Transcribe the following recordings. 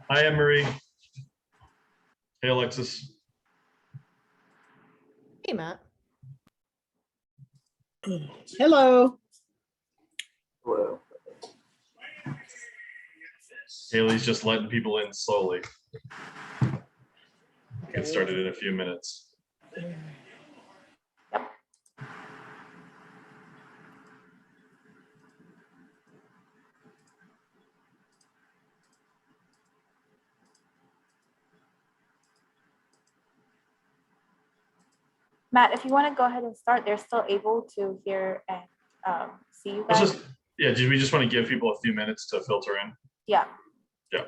Hi, Anne-Marie. Hey, Alexis. Hey, Matt. Hello. Hello. Haley's just letting people in slowly. Get started in a few minutes. Matt, if you want to go ahead and start, they're still able to hear and see you guys. Do we just want to give people a few minutes to filter in? Yeah. Yeah.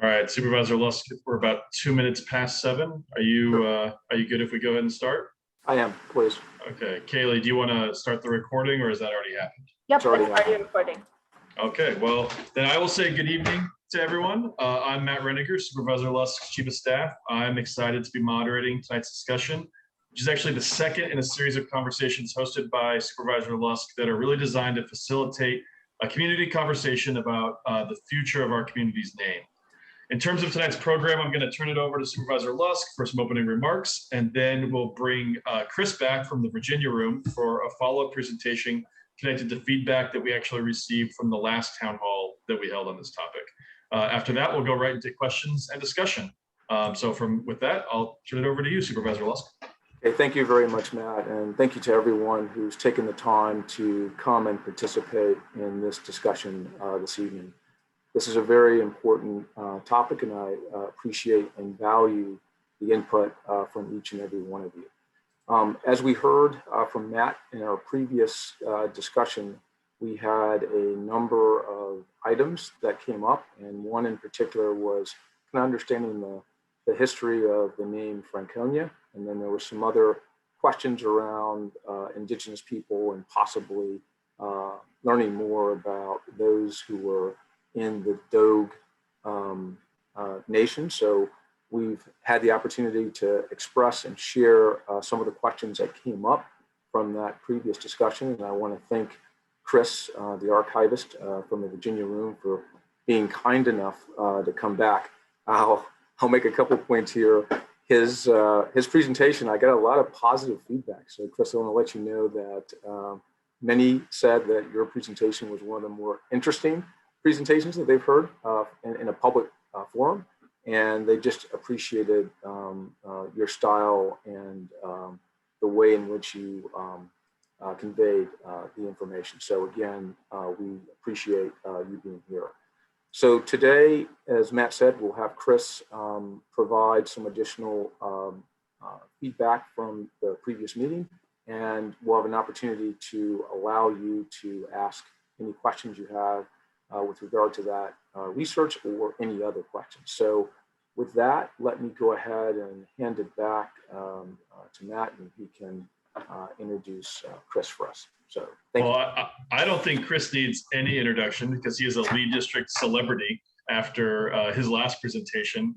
All right, Supervisor Lusk, we're about 2 minutes past 7. Are you good if we go ahead and start? I am, please. Okay, Kaylee, do you want to start the recording, or has that already happened? Yep, It's already it's already recording. Okay, well, then I will say good evening to everyone. I'm Matt Reniger, Supervisor Lusk's Chief of Staff. I'm excited to be moderating tonight's discussion, which is actually the second in a series of conversations hosted by Supervisor Lusk that are really designed to facilitate a community conversation about the future of our community's name. In terms of tonight's program, I'm going to turn it over to Supervisor Lusk for some opening remarks, and then we'll bring Chris back from the Virginia room for a follow-up presentation connected to feedback that we actually received from the last town hall that we held on this topic. After that, we'll go right into questions and discussion. With that, I'll turn it over to you, Supervisor Lusk. Okay, thank you very much, Matt, and thank you to everyone who's taken the time to come and participate in this discussion this evening. This is a very important topic, and I appreciate and value the input from each and every one of you. As we heard from Matt in our previous discussion, we had a number of items that came up, and one in particular was kind of understanding the history of the name Franconia, and then there were some other questions around Indigenous people and possibly learning more about those who were in the Dogue nation. So we've had the opportunity to express and share some of the questions that came up from that previous discussion. And I want to thank Chris, the archivist from the Virginia room, for being kind enough to come back. I'll make a couple points here. His presentation, I got a lot of positive feedback. So Chris, I want to let you know that many said that your presentation was one of the more interesting presentations that they've heard in a public forum, and they just appreciated your style and the way in which you conveyed the information. So again, we appreciate you being here. So today, as Matt said, we'll have Chris provide some additional feedback from the previous meeting, and we'll have an opportunity to allow you to ask any questions you have with regard to that research or any other questions. So with that, let me go ahead and hand it back to Matt, and he can introduce Chris for us. So thank you. I don't think Chris needs any introduction because he is a lead district celebrity after his last presentation.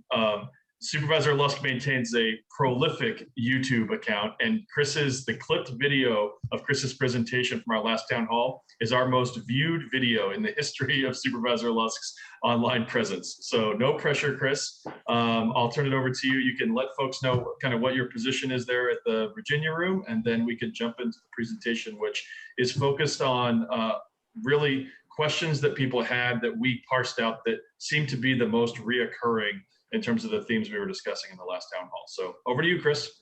Supervisor Lusk maintains a prolific YouTube account, and the clipped video of Chris's presentation from our last town hall is our most viewed video in the history of Supervisor Lusk's online presence. So no pressure, Chris. I'll turn it over to you. You can let folks know kind of what your position is there at the Virginia room, and then we can jump into the presentation, which is focused on really questions that people had that we parsed out that seem to be the most reoccurring in terms of the themes we were discussing in the last town hall. So over to you, Chris.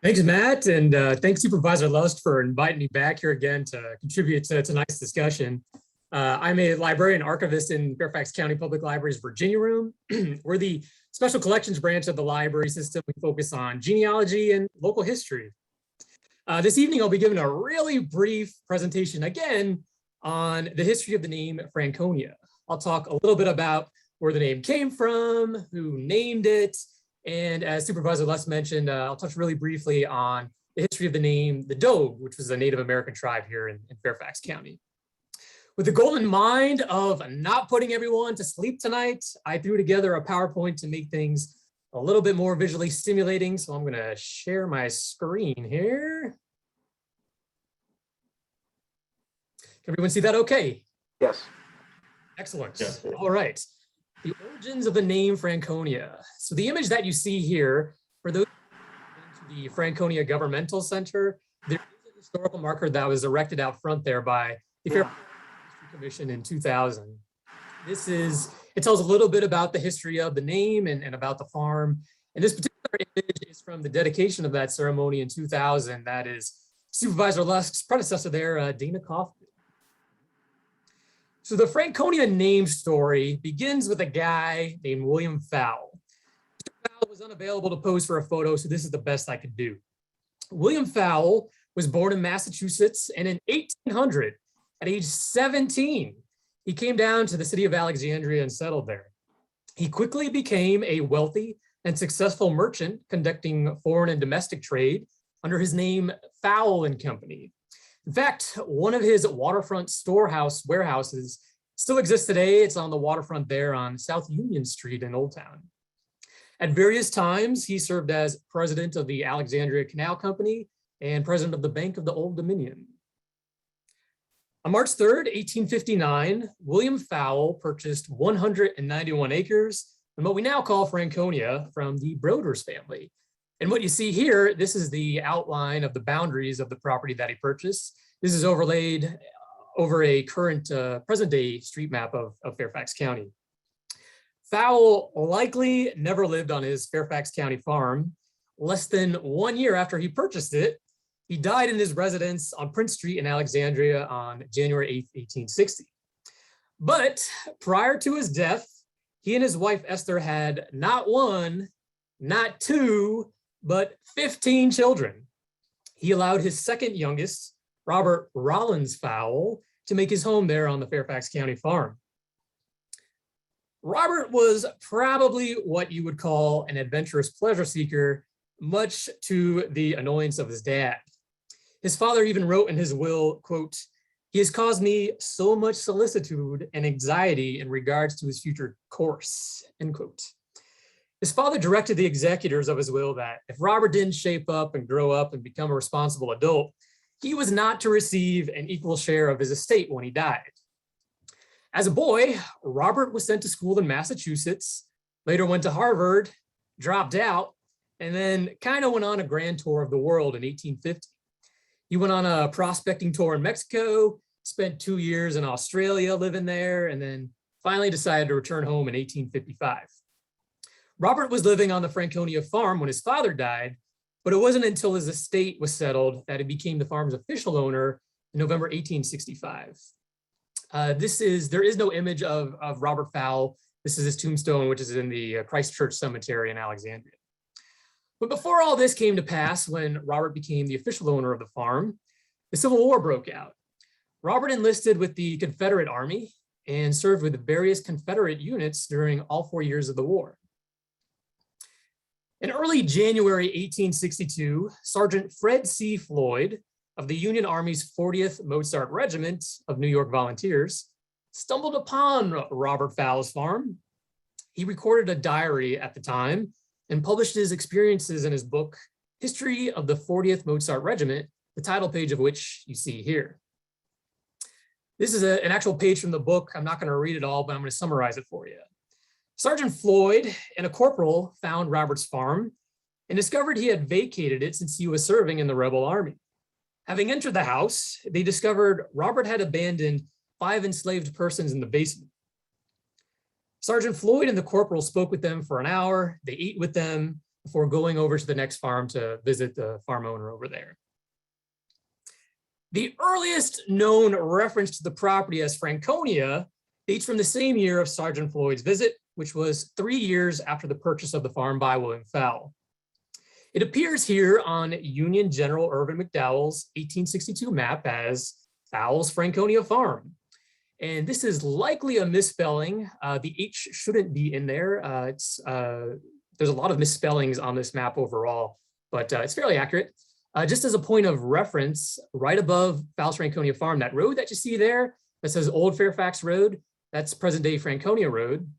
Thanks, Matt, and thanks Supervisor Lusk for inviting me back here again to contribute to tonight's discussion. I'm a librarian archivist in Fairfax County Public Library's Virginia room. We're the special collections branch of the library system. We focus on genealogy and local history. This evening, I'll be giving a really brief presentation again on the history of the name Franconia. I'll talk a little bit about where the name came from, who named it, And as Supervisor Lust mentioned, I'll touch really briefly on the history of the name, the Dogue, which was a Native American tribe here in Fairfax County. With the goal in mind of not putting everyone to sleep tonight, I threw together a PowerPoint to make things a little bit more visually stimulating. So I'm going to share my screen here. Can everyone see that okay? Yes. Excellent. Yeah. All right. The origins of the name Franconia. So the image that you see here, for those who have been to the Franconia Governmental Center, there is a historical marker that was erected out front there by the Fairfax Commission in 2000. It tells a little bit about the history of the name and about the farm. And this particular image is from the dedication of that ceremony in 2000. That is Supervisor Lusk's predecessor there, Dana Kaufman. So the Franconia name story begins with a guy named William Fowle. Mr. Fowle was unavailable to pose for a photo, so this is the best I could do. William Fowle was born in Massachusetts, and in 1800, at age 17, he came down to the city of Alexandria and settled there. He quickly became a wealthy and successful merchant conducting foreign and domestic trade under his name Fowle and Company. In fact, one of his waterfront warehouses still exists today. It's on the waterfront there on South Union Street in Old Town. At various times, he served as president of the Alexandria Canal Company and president of the Bank of the Old Dominion. On March 3rd, 1859, William Fowle purchased 191 acres in what we now call Franconia from the Broders family. And what you see here, this is the outline of the boundaries of the property that he purchased. This is overlaid over a current present day street map of Fairfax County. Fowle likely never lived on his Fairfax County farm. Less than 1 year after he purchased it, he died in his residence on Prince Street in Alexandria on January 8th, 1860. But prior to his death, he and his wife Esther had not one, not two, but 15 children. He allowed his second youngest, Robert Rollins Fowle, to make his home there on the Fairfax County farm. Robert was probably what you would call an adventurous pleasure seeker, much to the annoyance of his dad. His father even wrote in his will, quote, "He has caused me so much solicitude and anxiety in regards to his future course," end quote. His father directed the executors of his will that if Robert didn't shape up and grow up and become a responsible adult, he was not to receive an equal share of his estate when he died. As a boy, Robert was sent to school in Massachusetts, later went to Harvard, dropped out, and then kind of went on a grand tour of the world in 1850. He went on a prospecting tour in Mexico, spent 2 years in Australia living there, and then finally decided to return home in 1855. Robert was living on the Franconia farm when his father died, but it wasn't until his estate was settled that he became the farm's official owner in November 1865. There is no image of Robert Fowle. This is his tombstone, which is in the Christ Church Cemetery in Alexandria. But before all this came to pass, when Robert became the official owner of the farm, the Civil War broke out. Robert enlisted with the Confederate Army and served with various Confederate units during all 4 years of the war. In early January 1862, Sergeant Fred C. Floyd of the Union Army's 40th Mozart Regiment of New York Volunteers stumbled upon Robert Fowle's farm. He recorded a diary at the time and published his experiences in his book, History of the 40th Mozart Regiment, the title page of which you see here. This is an actual page from the book. I'm not going to read it all, but I'm going to summarize it for you. Sergeant Floyd and a corporal found Robert's farm and discovered he had vacated it since he was serving in the rebel army. Having entered the house, they discovered Robert had abandoned 5 enslaved persons in the basement. Sergeant Floyd and the corporal spoke with them for an hour. They ate with them before going over to the next farm to visit the farm owner over there. The earliest known reference to the property as Franconia dates from the same year of Sergeant Floyd's visit, which was 3 years after the purchase of the farm by William Fowle. It appears here on Union General Irvin McDowell's 1862 map as Fowle's Franconia Farm. And this is likely a misspelling. The H shouldn't be in there. It's There's a lot of misspellings on this map overall, but it's fairly accurate. Just as a point of reference, right above Fowles Franconia Farm, that road that you see there that says Old Fairfax Road, that's present-day Franconia Road.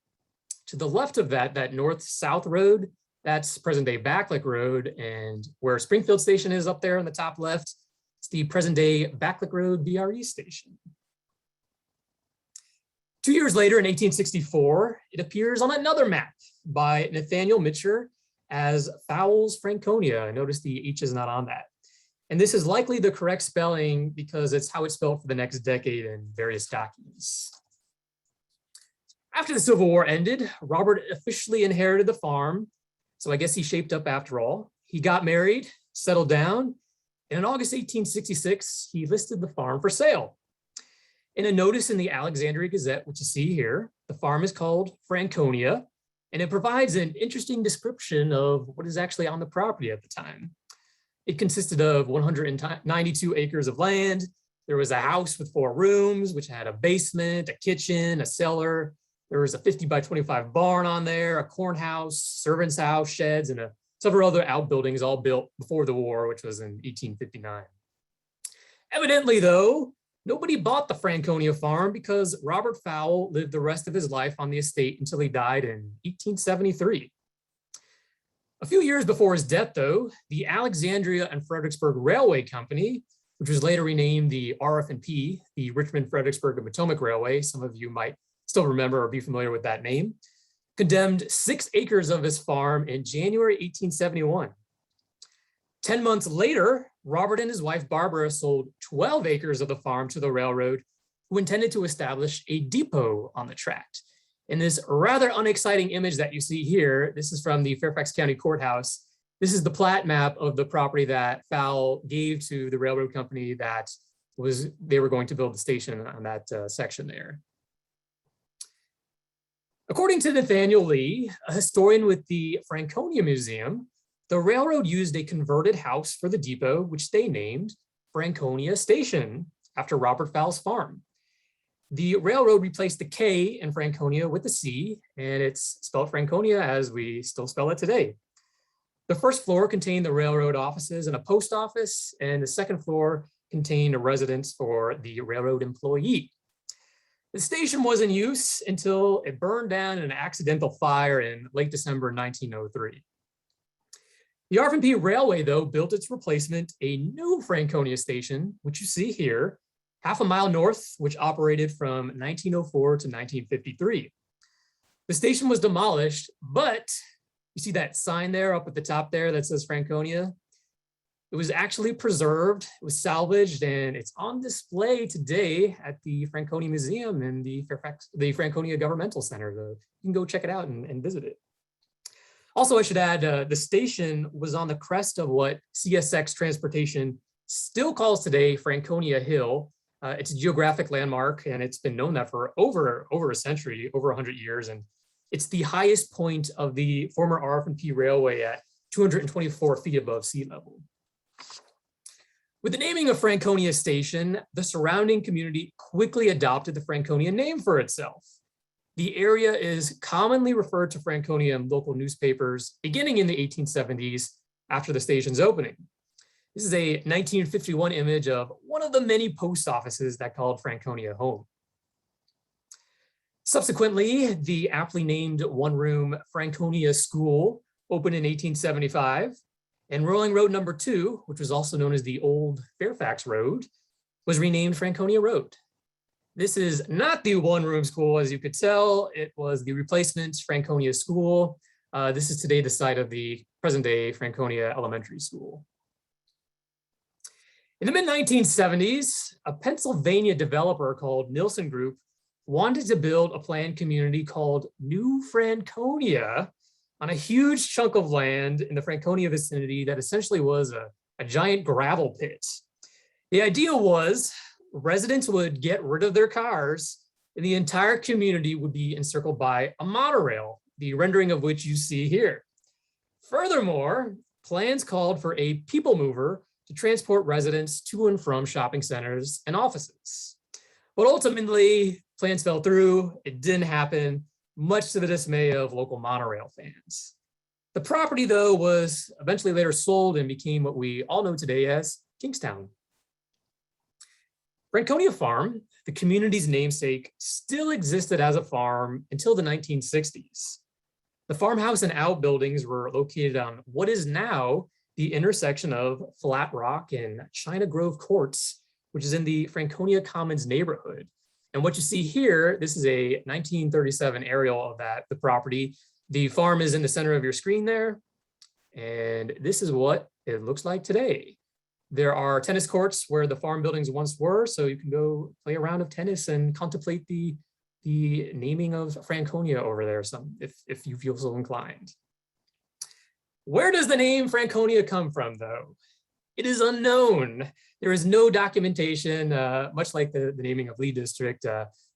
To the left of that, that north-south road, that's present-day Backlick Road, and where Springfield Station is up there on the top left, it's the present-day Backlick Road BRE station. 2 years later, in 1864, it appears on another map by Nathaniel Mitcher as Fowles Franconia. Notice the H is not on that. And this is likely the correct spelling because it's how it's spelled for the next decade in various documents. After the Civil War ended, Robert officially inherited the farm. So I guess he shaped up after all. He got married, settled down, and in August 1866, he listed the farm for sale. In a notice in the Alexandria Gazette, which you see here, the farm is called Franconia, and it provides an interesting description of what is actually on the property at the time. It consisted of 192 acres of land. There was a house with 4 rooms, which had a basement, a kitchen, a cellar. There was a 50 by 25 barn on there, a corn house, servant's house, sheds, and several other outbuildings all built before the war, which was in 1859. Evidently, though, nobody bought the Franconia farm because Robert Fowle lived the rest of his life on the estate until he died in 1873. A few years before his death, though, the Alexandria and Fredericksburg Railway Company, which was later renamed the RF&P, the Richmond, Fredericksburg, and Potomac Railway, some of you might still remember or be familiar with that name, condemned 6 acres of his farm in January 1871. 10 months later, Robert and his wife Barbara sold 12 acres of the farm to the railroad, who intended to establish a depot on the tract. In this rather unexciting image that you see here, this is from the Fairfax County Courthouse. This is the plat map of the property that Fowle gave to the railroad company that they were going to build the station on that section there. According to Nathaniel Lee, a historian with the Franconia Museum, the railroad used a converted house for the depot, which they named Franconia Station after Robert Fowle's farm. The railroad replaced the K in Franconia with a C, and it's spelled Franconia as we still spell it today. The first floor contained the railroad offices and a post office, and the second floor contained a residence for the railroad employee. The station was in use until it burned down in an accidental fire in late December 1903. The RF&P Railway, though, built its replacement, a new Franconia station, which you see here, half a mile north, which operated from 1904 to 1953. The station was demolished, but you see that sign there up at the top there that says Franconia? It was actually preserved, it was salvaged, and it's on display today at the Franconia Museum in the Franconia Governmental Center. You can go check it out and visit it. Also, I should add, the station was on the crest of what CSX Transportation still calls today Franconia Hill. It's a geographic landmark, and it's been known that for over a century, over 100 years, and it's the highest point of the former RF&P Railway at 224 feet above sea level. With the naming of Franconia Station, the surrounding community quickly adopted the Franconia name for itself. The area is commonly referred to Franconia in local newspapers beginning in the 1870s after the station's opening. This is a 1951 image of one of the many post offices that called Franconia home. Subsequently, the aptly named one-room Franconia School opened in 1875, and Rolling Road number 2, which was also known as the Old Fairfax Road, was renamed Franconia Road. This is not the one-room school, as you could tell. It was the replacement Franconia School. This is today the site of the present-day Franconia Elementary School. In the mid-1970s, a Pennsylvania developer called Nilson Group wanted to build a planned community called New Franconia on a huge chunk of land in the Franconia vicinity that essentially was a giant gravel pit. The idea was residents would get rid of their cars and the entire community would be encircled by a monorail, the rendering of which you see here. Furthermore, plans called for a people mover to transport residents to and from shopping centers and offices. But ultimately, plans fell through. It didn't happen, much to the dismay of local monorail fans. The property, though, was eventually later sold and became what we all know today as Kingstown. Franconia Farm, the community's namesake, still existed as a farm until the 1960s. The farmhouse and outbuildings were located on what is now the intersection of Flat Rock and China Grove Courts, which is in the Franconia Commons neighborhood. And what you see here, this is a 1937 aerial of the property. The farm is in the center of your screen there. And this is what it looks like today. There are tennis courts where the farm buildings once were, so you can go play a round of tennis and contemplate the naming of Franconia over there, if you feel so inclined. Where does the name Franconia come from, though? It is unknown. There is no documentation, much like the naming of Lee District.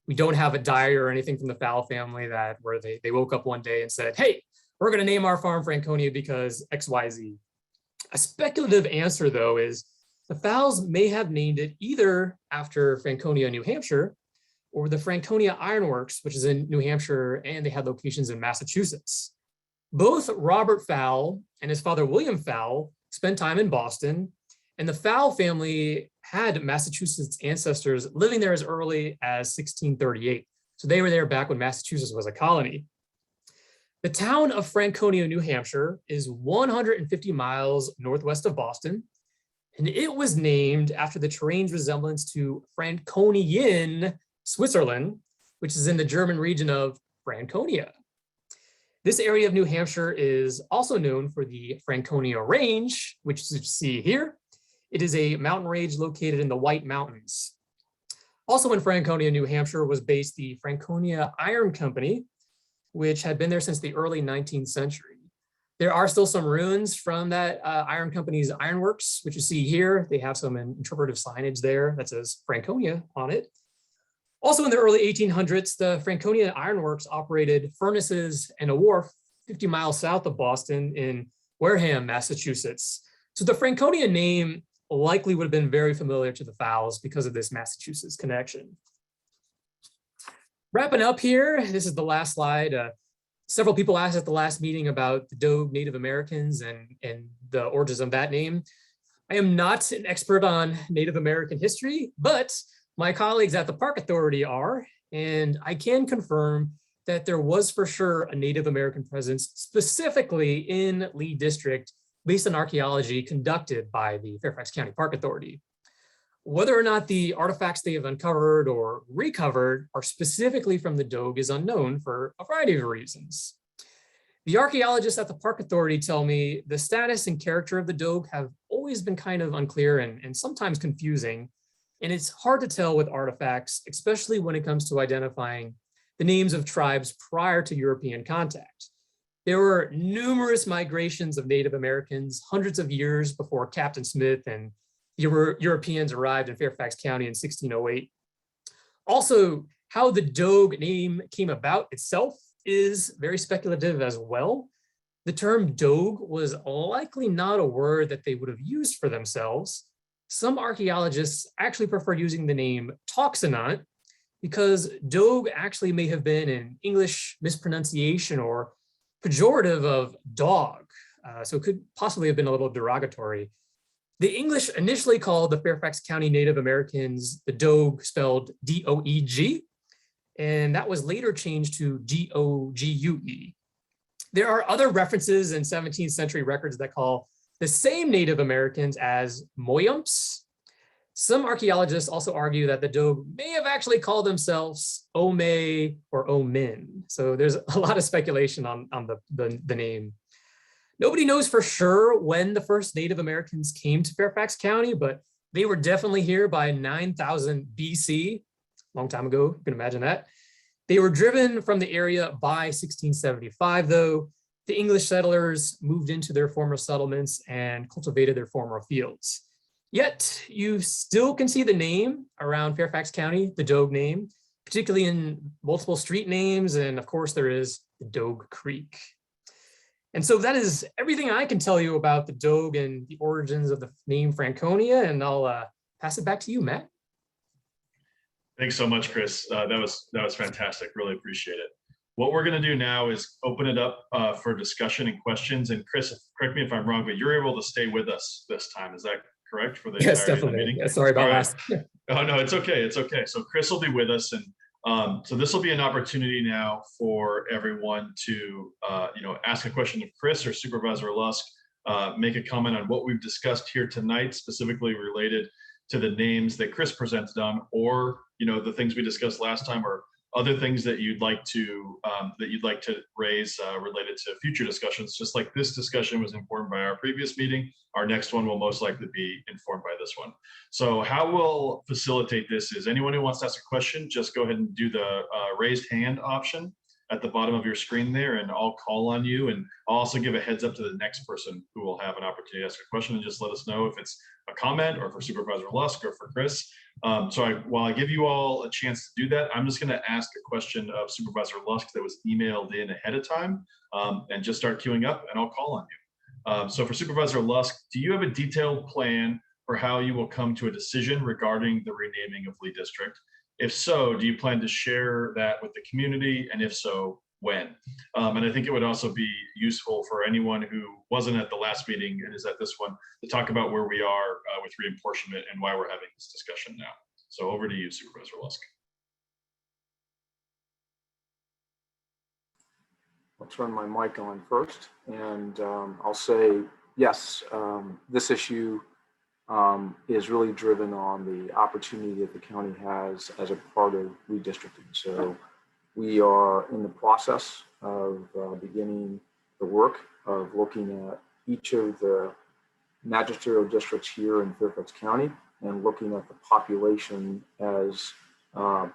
We don't have a diary or anything from the Fowle family where they woke up one day and said, hey, we're going to name our farm Franconia because XYZ. A speculative answer, though, is the Fowles may have named it either after Franconia, New Hampshire, or the Franconia Ironworks, which is in New Hampshire, and they had locations in Massachusetts. Both Robert Fowle and his father, William Fowle, spent time in Boston, and the Fowle family had Massachusetts ancestors living there as early as 1638. So they were there back when Massachusetts was a colony. The town of Franconia, New Hampshire is 150 miles northwest of Boston, and it was named after the terrain's resemblance to Franconian, Switzerland, which is in the German region of Franconia. This area of New Hampshire is also known for the Franconia Range, which you see here. It is a mountain range located in the White Mountains. Also in Franconia, New Hampshire was based the Franconia Iron Company, which had been there since the early 19th century. There are still some ruins from that iron company's ironworks, which you see here. They have some interpretive signage there that says Franconia on it. Also in the early 1800s, the Franconia Ironworks operated furnaces and a wharf 50 miles south of Boston in Wareham, Massachusetts. So the Franconia name likely would have been very familiar to the Fowles because of this Massachusetts connection. Wrapping up here, this is the last slide. Several people asked at the last meeting about the Dogue Native Americans and the origins of that name. I am not an expert on Native American history, but my colleagues at the Park Authority are, and I can confirm that there was for sure a Native American presence specifically in Lee District based on archaeology conducted by the Fairfax County Park Authority. Whether or not the artifacts they have uncovered or recovered are specifically from the Dogue is unknown for a variety of reasons. The archaeologists at the Park Authority tell me the status and character of the Dogue have always been kind of unclear and sometimes confusing, and it's hard to tell with artifacts, especially when it comes to identifying the names of tribes prior to European contact. There were numerous migrations of Native Americans hundreds of years before Captain Smith and Europeans arrived in Fairfax County in 1608. Also, how the Dogue name came about itself is very speculative as well. The term Dogue was likely not a word that they would have used for themselves. Some archaeologists actually prefer using the name Toxinant because Dogue actually may have been an English mispronunciation or pejorative of dog. So it could possibly have been a little derogatory. The English initially called the Fairfax County Native Americans the Dogue, spelled D-O-E-G, and that was later changed to D-O-G-U-E. There are other references in 17th century records that call the same Native Americans as Moyumps. Some archaeologists also argue that the Dogue may have actually called themselves Ome or Omin. So there's a lot of speculation on the name. Nobody knows for sure when the first Native Americans came to Fairfax County, but they were definitely here by 9000 BC, long time ago, you can imagine that. They were driven from the area by 1675, though. The English settlers moved into their former settlements and cultivated their former fields. Yet you still can see the name around Fairfax County, the Dogue name, particularly in multiple street names, and of course there is the Dogue Creek. And so that is everything I can tell you about the Dogue and the origins of the name Franconia, and I'll pass it back to you, Matt. Thanks so much, Chris. That was fantastic. Really appreciate it. what we're going to do now is open it up for discussion and questions. And Chris, correct me if I'm wrong, but you're able to stay with us this time. Is that correct for the Yes, entirety of the definitely. meeting? Yeah, sorry about All right. last. Oh, no, it's okay. It's okay. So Chris will be with us. And so this will be an opportunity now for everyone to, ask a question of Chris or Supervisor Lusk, make a comment on what we've discussed here tonight, specifically related to the names that Chris presented on, or, the things we discussed last time, or other things that you'd like to raise related to future discussions. Just like this discussion was informed by our previous meeting, our next one will most likely be informed by this one. So how we'll facilitate this is anyone who wants to ask a question, just go ahead and do the raised hand option at the bottom of your screen there, and I'll call on you. And I'll also give a heads up to the next person who will have an opportunity to ask a question, and just let us know if it's a comment or for Supervisor Lusk or for Chris. While I give you all a chance to do that, I'm just going to ask a question of Supervisor Lusk that was emailed in ahead of time, and just start queuing up, and I'll call on you. So for Supervisor Lusk, do you have a detailed plan for how you will come to a decision regarding the renaming of Lee District? If so, do you plan to share that with the community? And if so, when? And I think it would also be useful for anyone who wasn't at the last meeting and is at this one to talk about where we are with reapportionment and why we're having this discussion now. So over to you, Supervisor Lusk. I'll turn my mic on first, and I'll say, yes, this issue is really driven on the opportunity that the county has as a part of redistricting. So we are in the process of beginning the work of looking at each of the magisterial districts here in Fairfax County and looking at the population as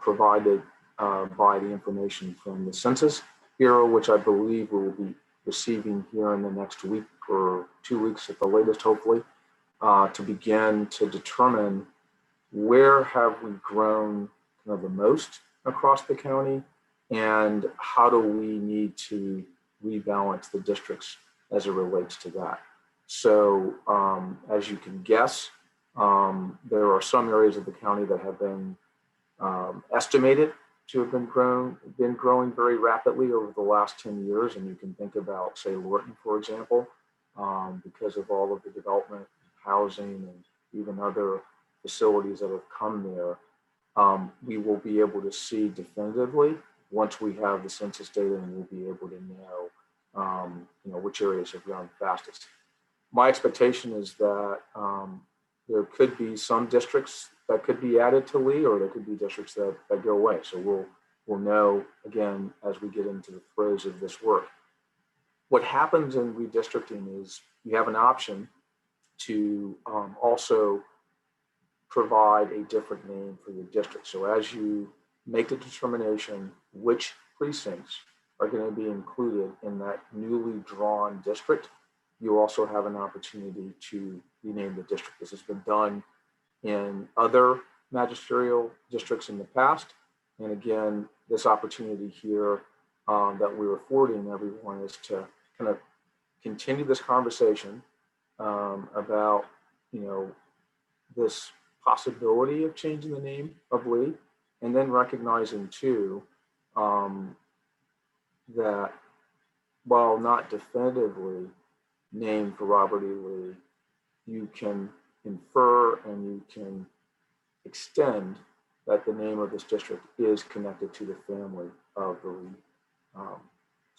provided by the information from the Census Bureau, which I believe we will be receiving here in the next week or 2 weeks at the latest, hopefully, to begin to determine where have we grown kind of the most across the county, and how do we need to rebalance the districts as it relates to that. So as you can guess, there are some areas of the county that have been estimated to have been growing very rapidly over the last 10 years. And you can think about, say, Lorton, for example, because of all of the development, housing, and even other facilities that have come there. We will be able to see definitively once we have the census data, and we'll be able to know, which areas have grown fastest. My expectation is that there could be some districts that could be added to Lee, or there could be districts that go away. So we'll know, again, as we get into the throes of this work. What happens in redistricting is you have an option to also provide a different name for your district. So as you make the determination which precincts are going to be included in that newly drawn district, you also have an opportunity to rename the district. This has been done in other magisterial districts in the past. And again, this opportunity here that we're affording everyone is to kind of continue this conversation about, this possibility of changing the name of Lee, and then recognizing too that while not definitively named for Robert E. Lee, you can infer and you can extend that the name of this district is connected to the family of the Lee.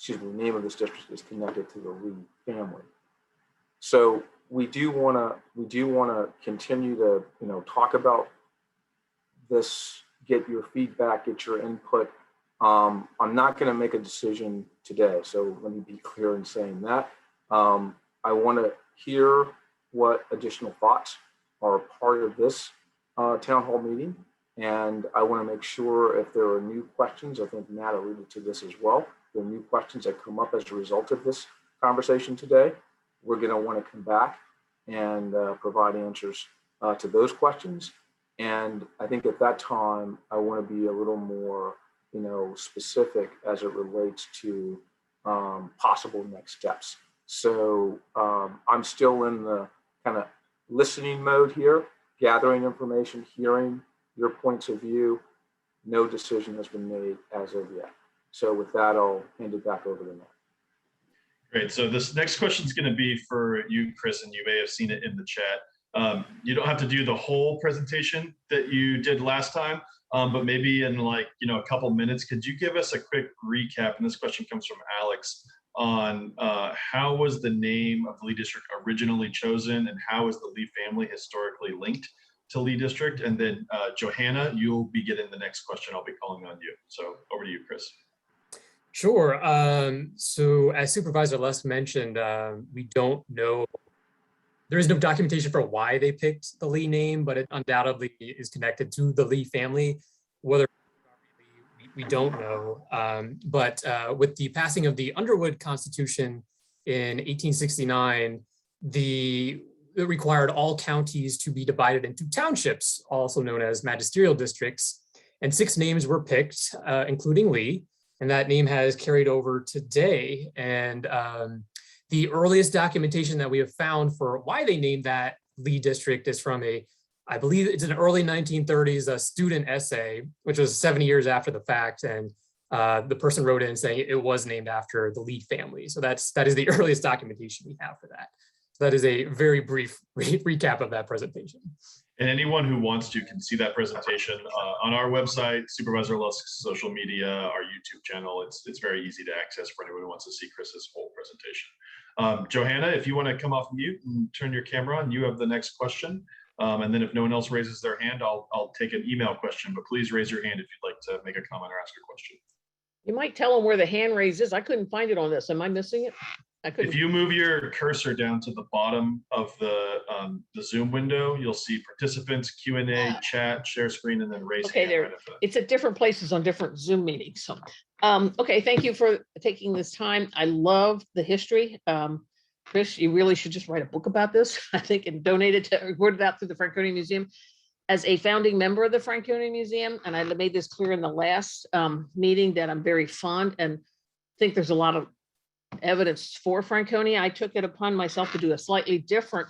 The name of this district is connected to the Lee family. So we do want to continue to talk about this, get your feedback, get your input. I'm not going to make a decision today, so let me be clear in saying that. I want to hear what additional thoughts are a part of this town hall meeting, and I want to make sure if there are new questions, I think Matt alluded to this as well, there are new questions that come up as a result of this conversation today, we're going to want to come back and provide answers to those questions. And I think at that time, I want to be a little more, specific as it relates to possible next steps. So I'm still in the kind of listening mode here, gathering information, hearing your points of view. No decision has been made as of yet. So with that, I'll hand it back over to Matt. Great. So this next question is going to be for you, Chris, and you may have seen it in the chat. You don't have to do the whole presentation that you did last time, but maybe in like, a couple minutes, could you give us a quick recap? And this question comes from Alex on how was the name of the Lee District originally chosen, and how is the Lee family historically linked to Lee District? And then Johanna, you'll be getting the next question. I'll be calling on you. So over to you, Chris. Sure. So as Supervisor Lusk mentioned, we don't know. There is no documentation for why they picked the Lee name, but it undoubtedly is connected to the Lee family. Whether we don't know. But with the passing of the Underwood Constitution in 1869, it required all counties to be divided into townships, also known as magisterial districts, and 6 names were picked, including Lee, and that name has carried over today. And the earliest documentation that we have found for why they named that Lee district is from I believe it's an early 1930s a student essay, which was 70 years after the fact. And the person wrote in saying it was named after the Lee family. So that is the earliest documentation we have for that. So that is a very brief recap of that presentation. And anyone who wants to can see that presentation on our website, Supervisor Lusk's social media, our YouTube channel. It's very easy to access for anyone who wants to see Chris's whole presentation. Johanna, if you want to come off mute and turn your camera on, you have the next question. And then if no one else raises their hand, I'll take an email question, but please raise your hand if you'd like to make a comment or ask a question. You might tell them where the hand raise is. I couldn't find it on this. Am I missing it? I couldn't. If you move your cursor down to the bottom of the Zoom window, you'll see participants, Q&A, chat, share screen, and then raise Okay, hand. there. Right after that. It's at different places on different Zoom meetings. So, okay, thank you for taking this time. I love the history. Chris, you really should just write a book about this, I think, and donate it to, report it out through the Franconia Museum. As a founding member of the Franconia Museum, and I made this clear in the last meeting that I'm very fond and think there's a lot of evidence for Franconia. I took it upon myself to do a slightly different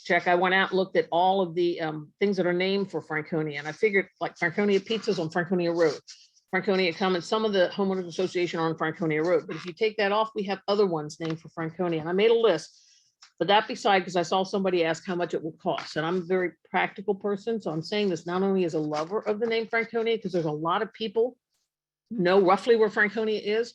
check. I went out and looked at all of the things that are named for Franconia, and I figured like Franconia Pizzas on Franconia Road, Franconia Commons, some of the homeowners association are on Franconia Road, but if you take that off, we have other ones named for Franconia, and I made a list. But that beside, because I saw somebody ask how much it will cost, and I'm a very practical person, so I'm saying this not only as a lover of the name Franconia, because there's a lot of people know roughly where Franconia is.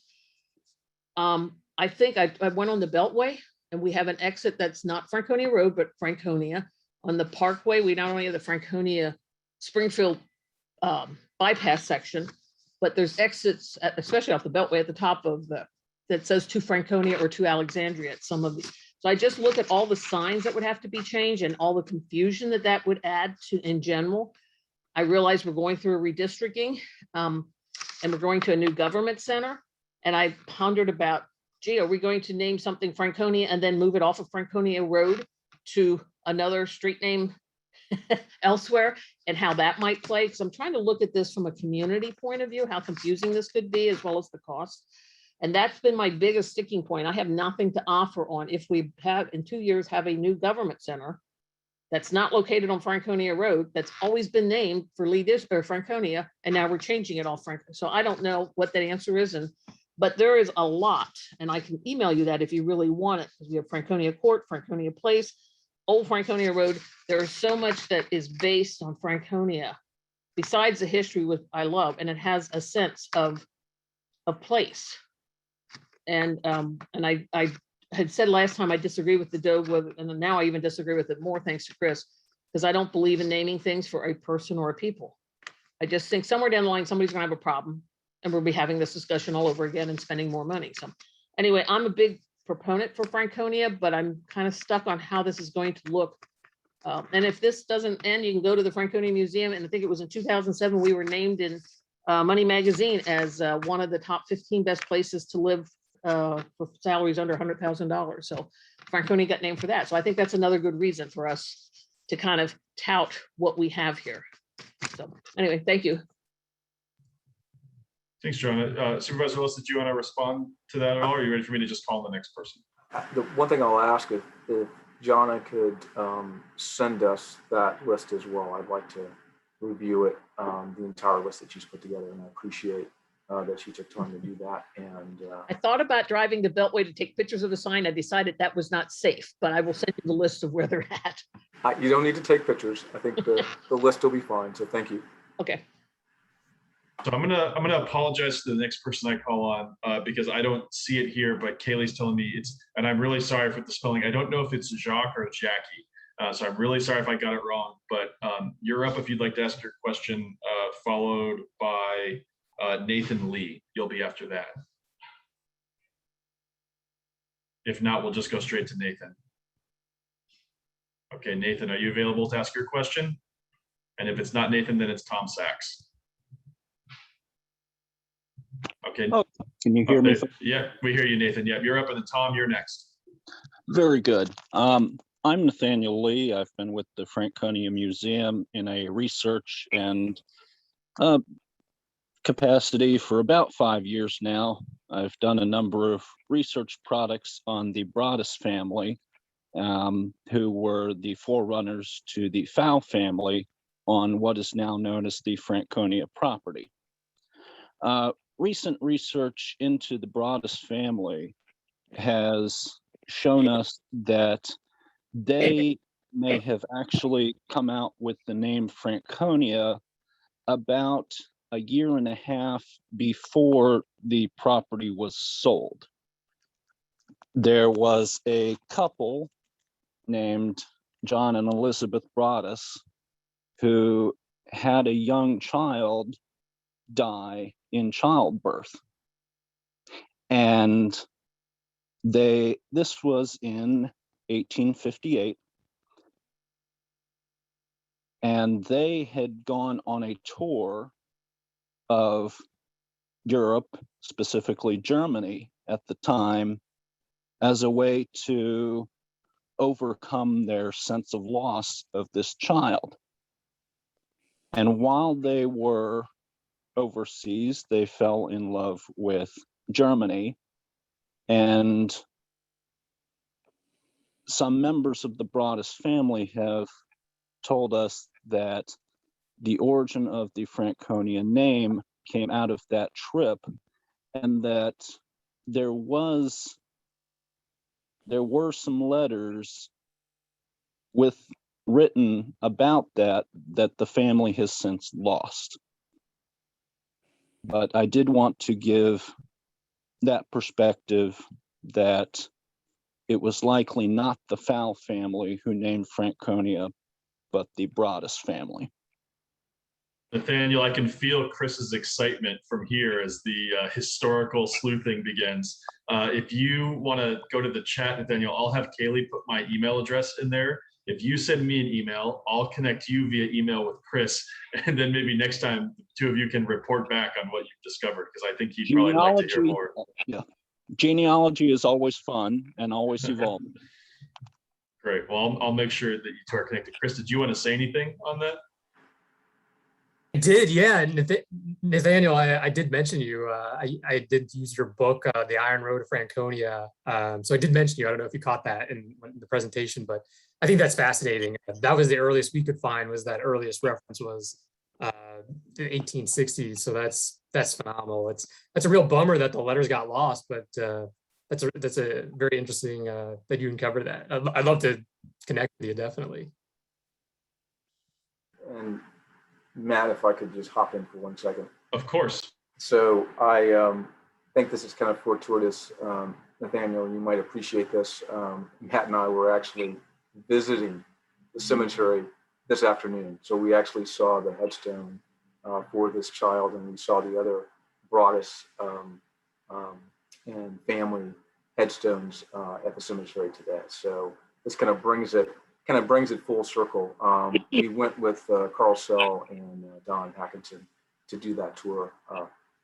I think I went on the Beltway, and we have an exit that's not Franconia Road, but Franconia. On the Parkway, we not only have the Franconia Springfield bypass section, but there's exits, especially off the Beltway at the top of that says to Franconia or to Alexandria at some of these. So I just look at all the signs that would have to be changed and all the confusion that would add to in general. I realize we're going through a redistricting and we're going to a new government center. And I pondered about, gee, are we going to name something Franconia and then move it off of Franconia Road to another street name elsewhere, and how that might play? Because I'm trying to look at this from a community point of view, how confusing this could be, as well as the cost. And that's been my biggest sticking point. I have nothing to offer on if we have in 2 years have a new government center that's not located on Franconia Road, that's always been named for Lee District or Franconia, and now we're changing it all Franconia. So I don't know what that answer is, but there is a lot, and I can email you that if you really want it, because we have Franconia Court, Franconia Place, Old Franconia Road. There's so much that is based on Franconia, besides the history, which I love, and it has a sense of place. And I had said last time I disagree with the Dove, and now I even disagree with it more, thanks to Chris, because I don't believe in naming things for a person or a people. I just think somewhere down the line, somebody's gonna have a problem, and we'll be having this discussion all over again and spending more money. So anyway, I'm a big proponent for Franconia, but I'm kind of stuck on how this is going to look. And if this doesn't end, you can go to the Franconia Museum, and I think it was in 2007, we were named in Money Magazine as one of the top 15 best places to live for salaries under $100,000. So Franconia got named for that. So I think that's another good reason for us to kind of tout what we have here. So anyway, thank you. Thanks, Joanna. Supervisor Willis, did you want to respond to that at all? Or are you ready for me to just call the next person? The one thing I'll ask if Jonna could send us that list as well. I'd like to review it, the entire list that she's put together, and I appreciate that she took time to do that. And I thought about driving the Beltway to take pictures of the sign. I decided that was not safe, but I will send you the list of where they're at. you don't need to take pictures. I think the list will be fine. So thank you. Okay. So I'm gonna apologize to the next person I call on because I don't see it here, but Kaylee's telling me it's, and I'm really sorry for the spelling. I don't know if it's Jacques or Jackie. So I'm really sorry if I got it wrong, but you're up if you'd like to ask your question, followed by Nathan Lee. You'll be after that. If not, we'll just go straight to Nathan. Okay, Nathan, are you available to ask your question? And if it's not Nathan, then it's Tom Sachs. Okay. Oh, can you hear me? Yeah, we hear you, Nathan. Yeah, you're up, and then Tom, you're next. Very good. I'm Nathaniel Lee. I've been with the Franconia Museum in a research and capacity for about 5 years now. I've done a number of research products on the Broadus family, who were the forerunners to the Fowl family on what is now known as the Franconia property. Recent research into the Broadus family has shown us that they may have actually come out with the name Franconia about a year and a half before the property was sold. There was a couple named John and Elizabeth Broadus who had a young child die in childbirth. And this was in 1858. And they had gone on a tour of Europe, specifically Germany at the time, as a way to overcome their sense of loss of this child. And while they were overseas, they fell in love with Germany, and some members of the Broadus family have told us that the origin of the Franconia name came out of that trip, and that there were some letters written about that the family has since lost. But I did want to give that perspective that it was likely not the Fowl family who named Franconia, but the Broadus family. Nathaniel, I can feel Chris's excitement from here as the historical sleuthing begins. If you want to go to the chat, Nathaniel, I'll have Kaylee put my email address in there. If you send me an email, I'll connect you via email with Chris, and then maybe next time the two of you can report back on what you've discovered, because I think he'd probably like to hear more. Yeah, genealogy is always fun and always evolving. Great. Well, I'll make sure that you two are connected. Chris, did you want to say anything on that? I did, yeah. Nathaniel, I did mention you. I did use your book, The Iron Road to Franconia. So I did mention you. I don't know if you caught that in the presentation, but I think that's fascinating. That was the earliest we could find, was that earliest reference was the 1860s. So that's phenomenal. That's a real bummer that the letters got lost, but that's a very interesting that you uncovered that. I'd love to connect with you, definitely. And Matt, if I could just hop in for 1 second. Of course. So I think this is kind of fortuitous, Nathaniel, you might appreciate this. Matt and I were actually visiting the cemetery this afternoon. So we actually saw the headstone for this child, and we saw the other Broadus and family headstones at the cemetery today. So this kind of brings it full circle. We went with Carl Sell and Don Hackinson to do that tour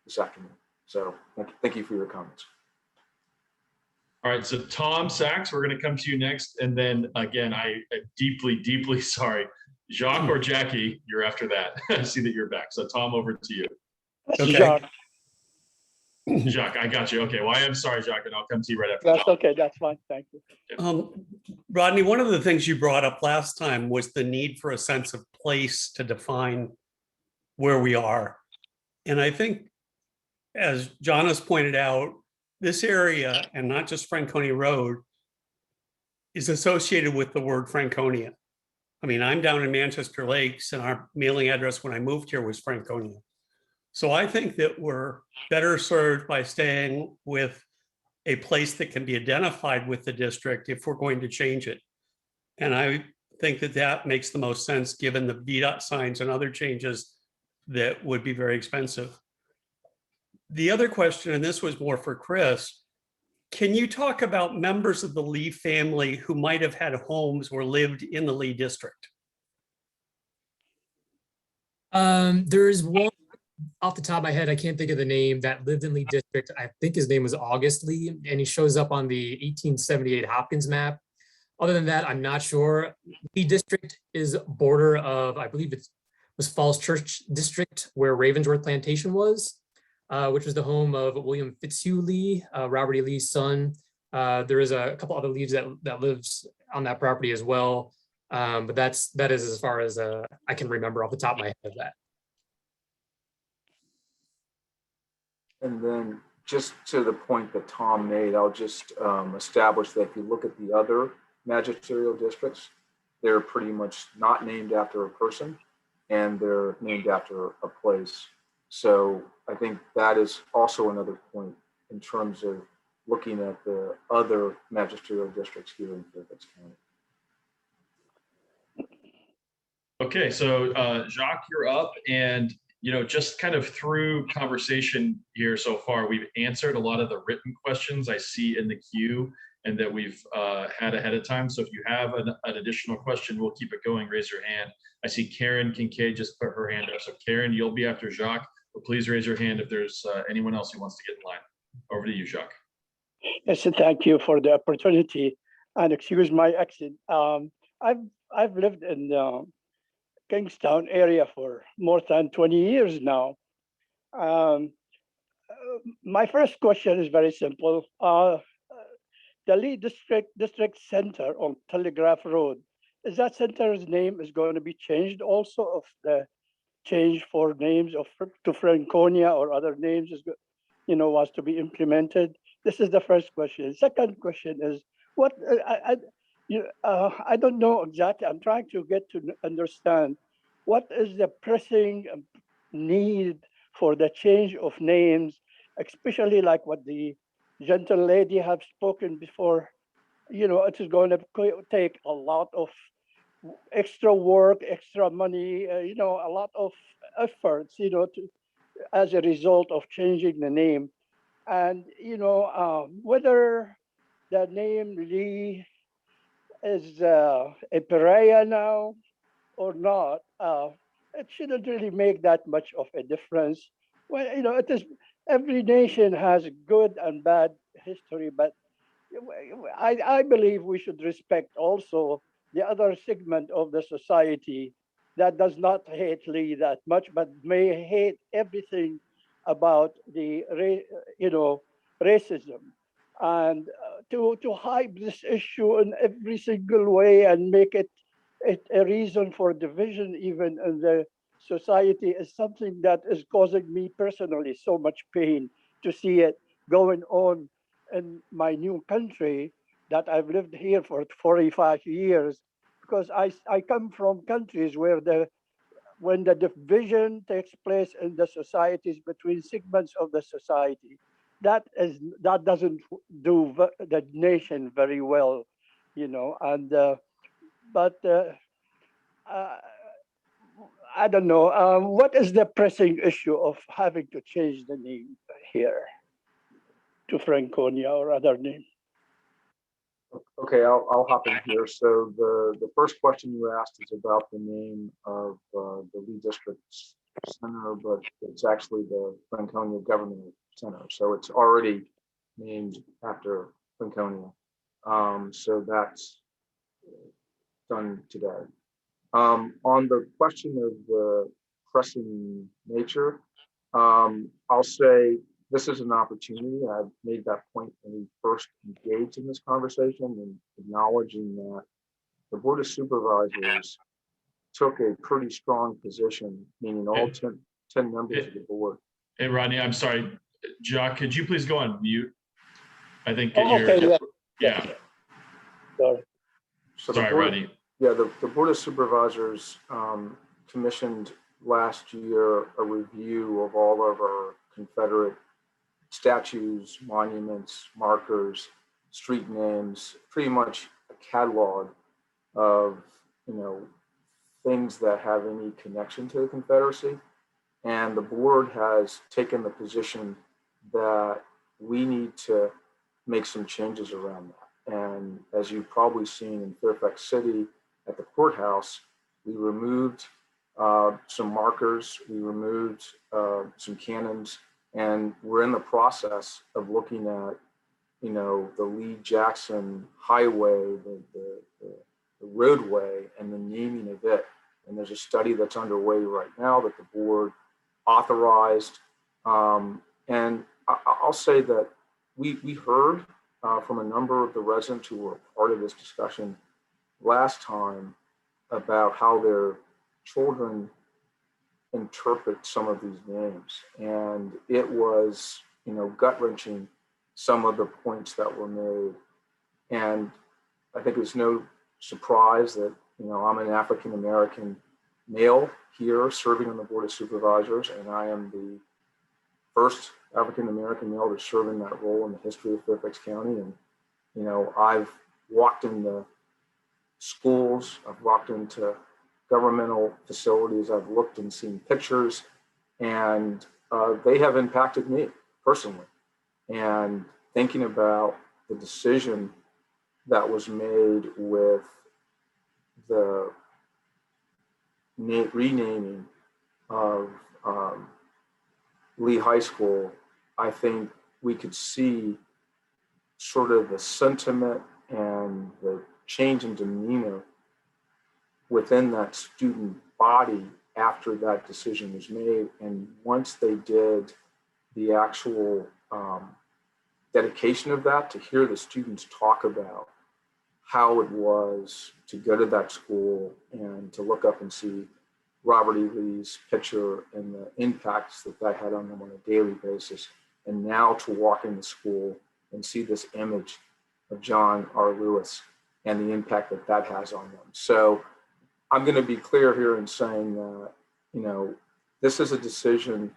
this afternoon. So thank you for your comments. All right, so Tom Sachs, we're going to come to you next. And then again, I'm deeply, deeply sorry. Jacques or Jackie, you're after that. I see that you're back. So Tom, over to you. Okay. Jacques. Jacques, I got you. Okay, well, I am sorry, Jacques, and I'll come to you right after. That's Tom. okay, that's fine, thank you. Rodney, one of the things you brought up last time was the need for a sense of place to define where we are. And I think as John has pointed out, this area, and not just Franconia Road, is associated with the word Franconia. I mean, I'm down in Manchester Lakes, and our mailing address when I moved here was Franconia. So I think that we're better served by staying with a place that can be identified with the district if we're going to change it. And I think that that makes the most sense given the VDOT signs and other changes that would be very expensive. The other question, and this was more for Chris, can you talk about members of the Lee family who might have had homes or lived in the Lee district? There's one off the top of my head, I can't think of the name, that lived in Lee District. I think his name was August Lee, and he shows up on the 1878 Hopkins map. Other than that, I'm not sure. Lee District is border of, I believe it was Falls Church District, where Ravensworth Plantation was, which was the home of William Fitzhugh Lee, Robert E. Lee's son. There is a couple other Lees that lives on that property as well. But that is as far as I can remember off the top of my head of that. And then just to the point that Tom made, I'll just establish that if you look at the other magisterial districts, they're pretty much not named after a person and they're named after a place. So I think that is also another point in terms of looking at the other magisterial districts here in Fairfax County. Okay, so Jacques, you're up, and just kind of through conversation here so far, we've answered a lot of the written questions I see in the queue and that we've had ahead of time. So if you have an additional question, we'll keep it going. Raise your hand. I see Karen Kincaid just put her hand up. So Karen, you'll be after Jacques, but please raise your hand if there's anyone else who wants to get in line. Over to you, Jacques. Yes, thank you for the opportunity, and excuse my accent. I've lived in Kingstown area for more than 20 years now. My first question is very simple. The Lee District Center on Telegraph Road, is that center's name is going to be changed also, of the change for names of to Franconia or other names is was to be implemented? This is the first question. Second question is, what I don't know exactly. I'm trying to get to understand what is the pressing need for the change of names, especially like what the gentle lady have spoken before. It is going to take a lot of extra work, extra money, a lot of efforts, as a result of changing the name. And, whether the name Lee is a pariah now or not, it shouldn't really make that much of a difference. Well, it is, every nation has good and bad history, but I believe we should respect also the other segment of the society that does not hate Lee that much, but may hate everything about the racism. And to hide this issue in every single way and make it a reason for division even in the society is something that is causing me personally so much pain to see it going on in my new country that I've lived here for 45 years, because I come from countries where when the division takes place in the societies between segments of the society, that doesn't do the nation very well, and but I don't know. What is the pressing issue of having to change the name here to Franconia or other name? Okay, I'll hop in here. So the first question you asked is about the name of the Lee District Center, but it's actually the Franconia Government Center. So it's already named after Franconia. So that's done today. On the question of the pressing nature, I'll say this is an opportunity. I've made that point when we first engaged in this conversation, and acknowledging that the Board of Supervisors took a pretty strong position, meaning all 10 members of the board. Hey, Rodney, I'm sorry. Jock, could you please go on mute? I think Oh, you're, okay, yeah, Sorry. So the sorry, board, Rodney. yeah, the Board of Supervisors commissioned last year a review of all of our Confederate statues, monuments, markers, street names, pretty much a catalog of, things that have any connection to the Confederacy. And the board has taken the position that we need to make some changes around that. And as you've probably seen in Fairfax City at the courthouse, we removed some markers, we removed some cannons, and we're in the process of looking at, the Lee Jackson Highway, the roadway, and the naming of it. And there's a study that's underway right now that the board authorized. And I'll say that we heard from a number of the residents who were part of this discussion last time about how their children interpret some of these names. And it was, gut-wrenching, some of the points that were made. And I think it's no surprise that, I'm an African-American male here serving on the Board of Supervisors, and I am the first African-American male to serve in that role in the history of Fairfax County. And, I've walked into schools, I've walked into governmental facilities, I've looked and seen pictures, and they have impacted me personally. And thinking about the decision that was made with the renaming of Lee High School, I think we could see sort of the sentiment and the change in demeanor within that student body after that decision was made. And once they did the actual dedication of that, to hear the students talk about how it was to go to that school and to look up and see Robert E. Lee's picture and the impacts that that had on them on a daily basis. And now to walk in the school and see this image of John R. Lewis and the impact that that has on them. So I'm going to be clear here in saying that, this is a decision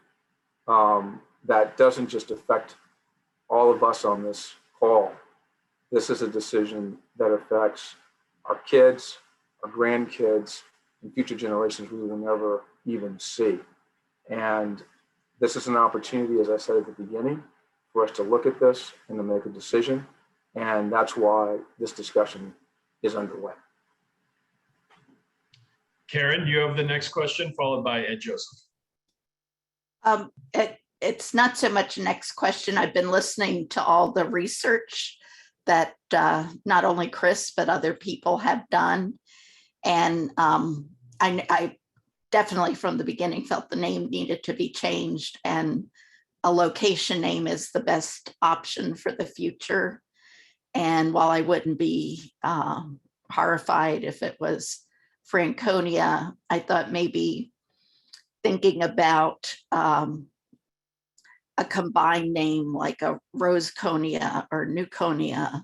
that doesn't just affect all of us on this call. This is a decision that affects our kids, our grandkids, and future generations we will never even see. And this is an opportunity, as I said at the beginning, for us to look at this and to make a decision. And that's why this discussion is underway. Karen, you have the next question, followed by Ed Joseph. It's not so much next question. I've been listening to all the research that not only Chris, but other people have done. And I definitely from the beginning felt the name needed to be changed, and a location name is the best option for the future. And while I wouldn't be horrified if it was Franconia, I thought maybe thinking about a combined name like a Roseconia or Newconia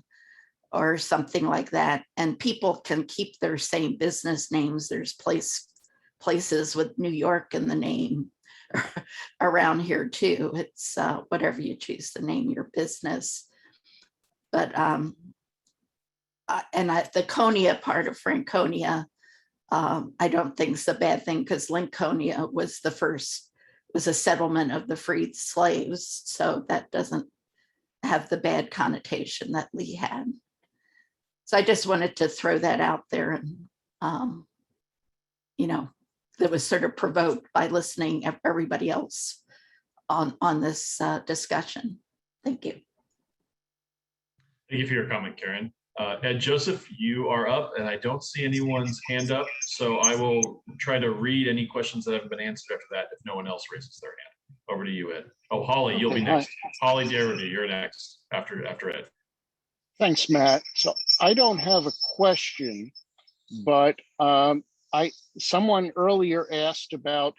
or something like that. And people can keep their same business names. There's places with New York in the name around here too. It's whatever you choose to name your business. But the Conia part of Franconia, I don't think it's a bad thing, because Lincolnia was a settlement of the freed slaves. So that doesn't have the bad connotation that Lee had. So I just wanted to throw that out there. And, that was sort of provoked by listening to everybody else on this discussion. Thank you. Thank you for your comment, Karen. Ed Joseph, you are up, and I don't see anyone's hand up, so I will try to read any questions that haven't been answered after that if no one else raises their hand. Over to you, Ed. Oh, Holly, you'll be next. Holly Darity, you're next after Ed. Thanks, Matt. So I don't have a question, but someone earlier asked about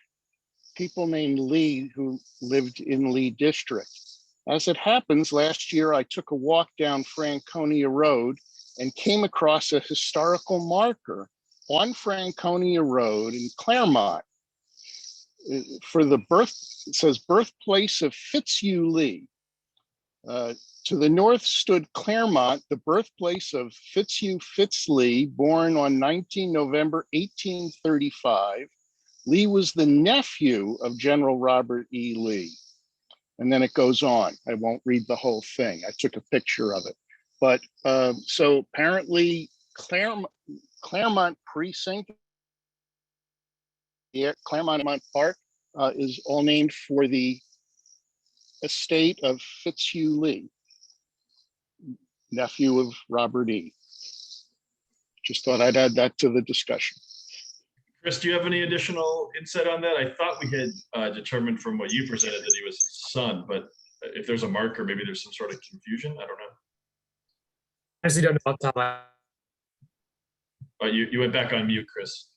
people named Lee who lived in Lee District. As it happens, last year I took a walk down Franconia Road and came across a historical marker on Franconia Road in Claremont for the it says birthplace of Fitzhugh Lee. To the north stood Claremont, the birthplace of Fitzhugh Lee, born on 19 November 1835. Lee was the nephew of General Robert E. Lee. And then it goes on. I won't read the whole thing. I took a picture of it. But so apparently Claremont Precinct, Claremont Park is all named for the estate of Fitzhugh Lee, nephew of Robert E. Just thought I'd add that to the discussion. Chris, do you have any additional insight on that? I thought we had determined from what you presented that he was his son, but if there's a marker, maybe there's some sort of confusion. I don't know. I actually don't know off the top of my. Oh, you went back on mute, Chris.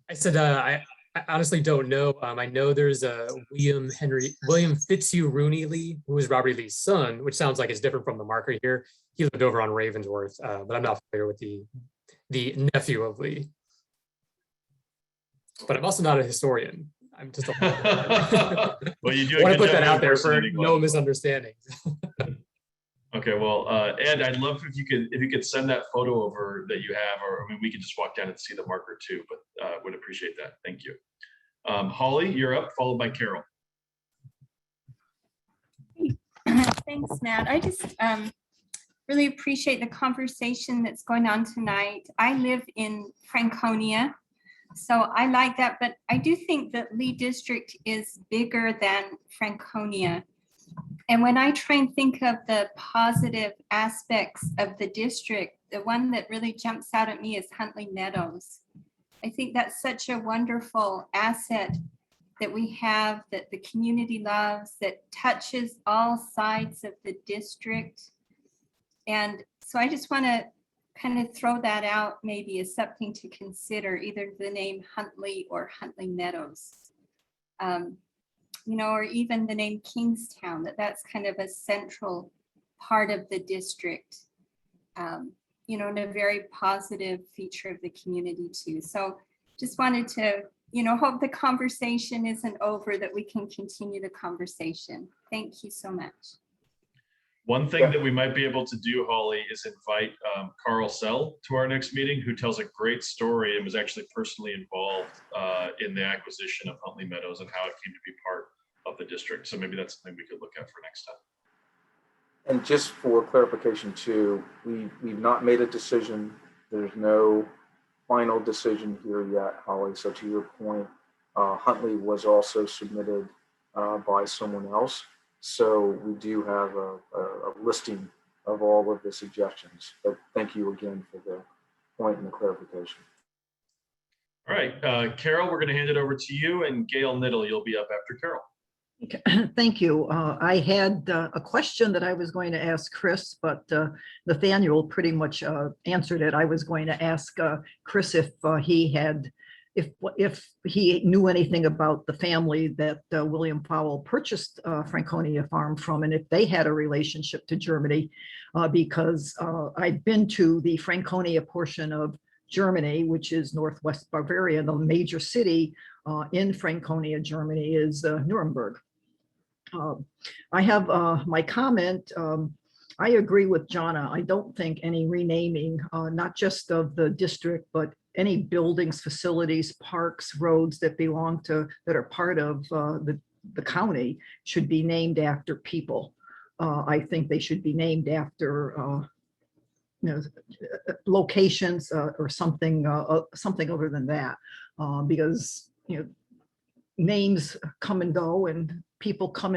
I said I honestly don't know. I know there's a William Fitzhugh Rooney Lee, who was Robert E. Lee's son, which sounds like it's different from the marker here. He lived over on Ravensworth, but I'm not familiar with the nephew of Lee. But I'm also not a historian. I'm just a well, you do. I want to put that out there for no misunderstandings. Okay, well, Ed, I'd love if you could send that photo over that you have, or I mean, we could just walk down and see the marker too. But would appreciate that. Thank you. Holly, you're up, followed by Carol. Thanks, Matt. I just really appreciate the conversation that's going on tonight. I live in Franconia, so I like that, but I do think that Lee District is bigger than Franconia. And when I try and think of the positive aspects of the district, the one that really jumps out at me is Huntley Meadows. I think that's such a wonderful asset that we have, that the community loves, that touches all sides of the district. And so I just want to kind of throw that out maybe as something to consider, either the name Huntley or Huntley Meadows. You know, or even the name Kingstown, that's kind of a central part of the district, you know, and a very positive feature of the community too. So just wanted to, you know, hope the conversation isn't over, that we can continue the conversation. Thank you so much. One thing that we might be able to do, Holly, is invite Carl Sell to our next meeting, who tells a great story and was actually personally involved in the acquisition of Huntley Meadows and how it came to be part of the district. So maybe that's something we could look at for next time. And just for clarification too, we've not made a decision. There's no final decision here yet, Holly. So to your point, Huntley was also submitted by someone else. So we do have a listing of all of the suggestions, but thank you again for the point and the clarification. All right, Carol, we're going to hand it over to you, and Gail Niddle, you'll be up after Carol. Thank you. I had a question that I was going to ask Chris, but Nathaniel pretty much answered it. I was going to ask Chris if he knew anything about the family that William Powell purchased Franconia Farm from, and if they had a relationship to Germany, because I've been to the Franconia portion of Germany, which is Northwest Bavaria. The major city in Franconia, Germany is Nuremberg. I have my comment. I agree with Jonna. I don't think any renaming, not just of the district, but any buildings, facilities, parks, roads that belong to, that are part of the county should be named after people. I think they should be named after you know, locations or something other than that, because you know, names come and go, and people come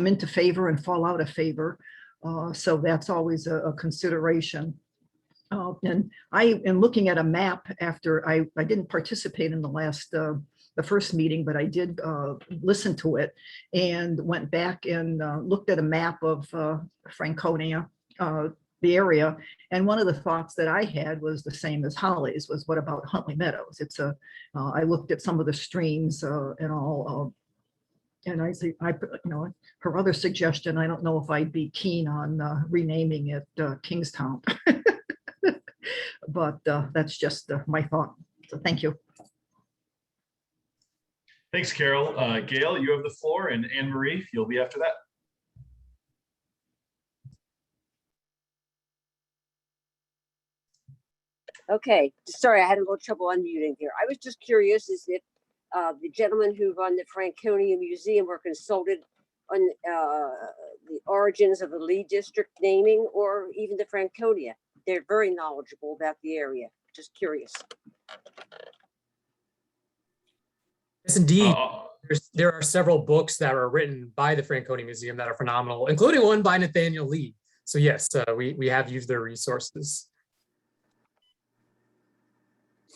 into favor and fall out of favor. So that's always a consideration. And I am looking at a map after I didn't participate in the first meeting, but I did listen to it and went back and looked at a map of Franconia, the area. And one of the thoughts that I had was the same as Holly's, was what about Huntley Meadows? It's I looked at some of the streams and all And her other suggestion, I don't know if I'd be keen on renaming it Kingstown. But that's just my thought. So thank you. Thanks, Carol. Gail, you have the floor, and Anne Marie, you'll be after that. Okay, sorry, I had a little trouble unmuting here. I was just curious as if the gentlemen who run the Franconia Museum were consulted on the origins of the Lee District naming or even the Franconia. They're very knowledgeable about the area. Just curious. Yes, indeed. There are several books that were written by the Franconia Museum that are phenomenal, including one by Nathaniel Lee. So yes, we have used their resources.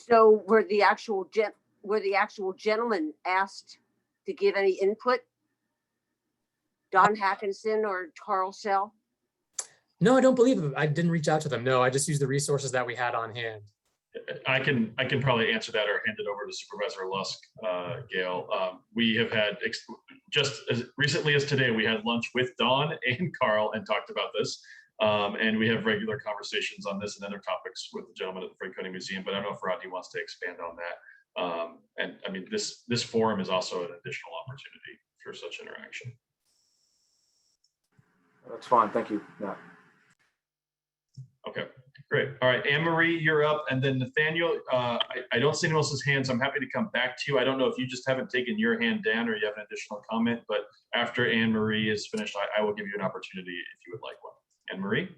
So were the actual gentlemen asked to give any input? Don Hackinson or Carl Sell? No, I don't believe it. I didn't reach out to them. No, I just used the resources that we had on hand. I can probably answer that or hand it over to Supervisor Lusk, Gail. We have had, just as recently as today, we had lunch with Don and Carl and talked about this. And we have regular conversations on this and other topics with the gentleman at the Franconia Museum, but I don't know if Rodney wants to expand on that. And I mean, this forum is also an additional opportunity for such interaction. That's fine. Thank you, Matt. Okay, great. All right, Anne Marie, you're up. And then Nathaniel, I don't see anyone else's hands. I'm happy to come back to you. I don't know if you just haven't taken your hand down or you have an additional comment, but after Anne Marie is finished, I will give you an opportunity if you would like one. Anne Marie?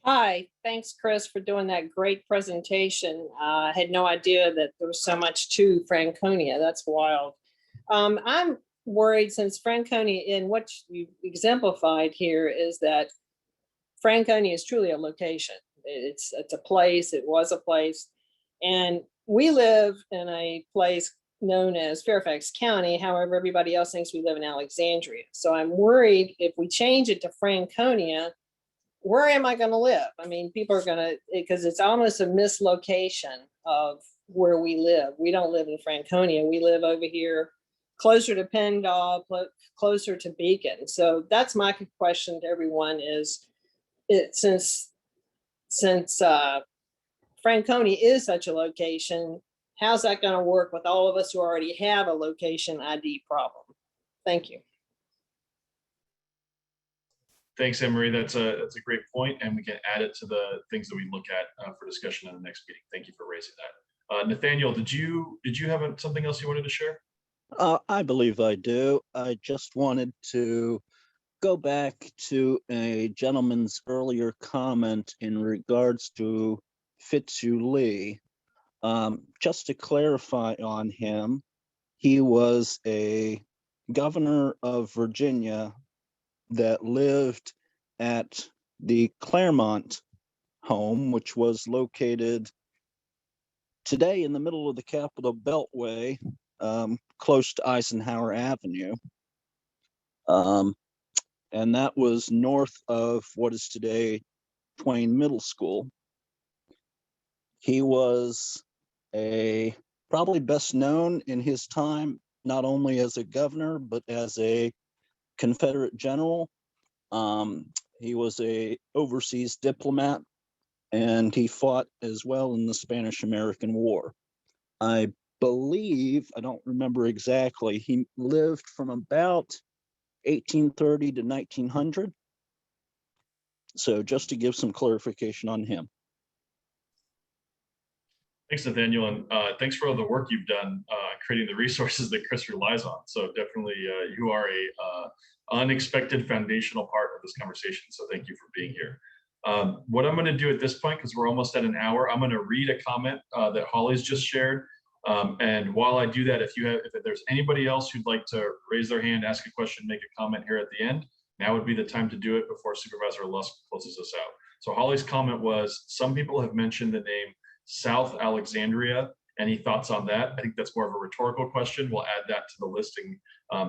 Hi, thanks, Chris, for doing that great presentation. I had no idea that there was so much to Franconia. That's wild. I'm worried since Franconia, in what you exemplified here, is that Franconia is truly a location. It's a place. It was a place, and we live in a place known as Fairfax County. However, everybody else thinks we live in Alexandria. So I'm worried if we change it to Franconia, where am I going to live? I mean, people are going to, because it's almost a mislocation of where we live. We don't live in Franconia. We live over here closer to Pendle, closer to Beacon. So that's my question to everyone is, since Franconia is such a location, how's that going to work with all of us who already have a location ID problem? Thank you. Thanks, Anne Marie. That's a great point, and we can add it to the things that we look at for discussion in the next meeting. Thank you for raising that. Nathaniel, did you have something else you wanted to share? I believe I do. I just wanted to go back to a gentleman's earlier comment in regards to Fitzhugh Lee. Just to clarify on him, he was a governor of Virginia that lived at the Claremont home, which was located today in the middle of the Capitol Beltway, close to Eisenhower Avenue. And that was north of what is today Towne Middle School. He was probably best known in his time, not only as a governor, but as a Confederate general. He was a overseas diplomat, and he fought as well in the Spanish-American War. I believe, I don't remember exactly, he lived from about 1830 to 1900. So just to give some clarification on him. Thanks, Nathaniel, and thanks for all the work you've done creating the resources that Chris relies on. So definitely you are a unexpected foundational part of this conversation. So thank you for being here. What I'm going to do at this point, because we're almost at an hour, I'm going to read a comment that Holly's just shared. And while I do that, if there's anybody else who'd like to raise their hand, ask a question, make a comment here at the end, now would be the time to do it before Supervisor Lusk closes us out. So Holly's comment was, some people have mentioned the name South Alexandria. Any thoughts on that? I think that's more of a rhetorical question. We'll add that to the listing.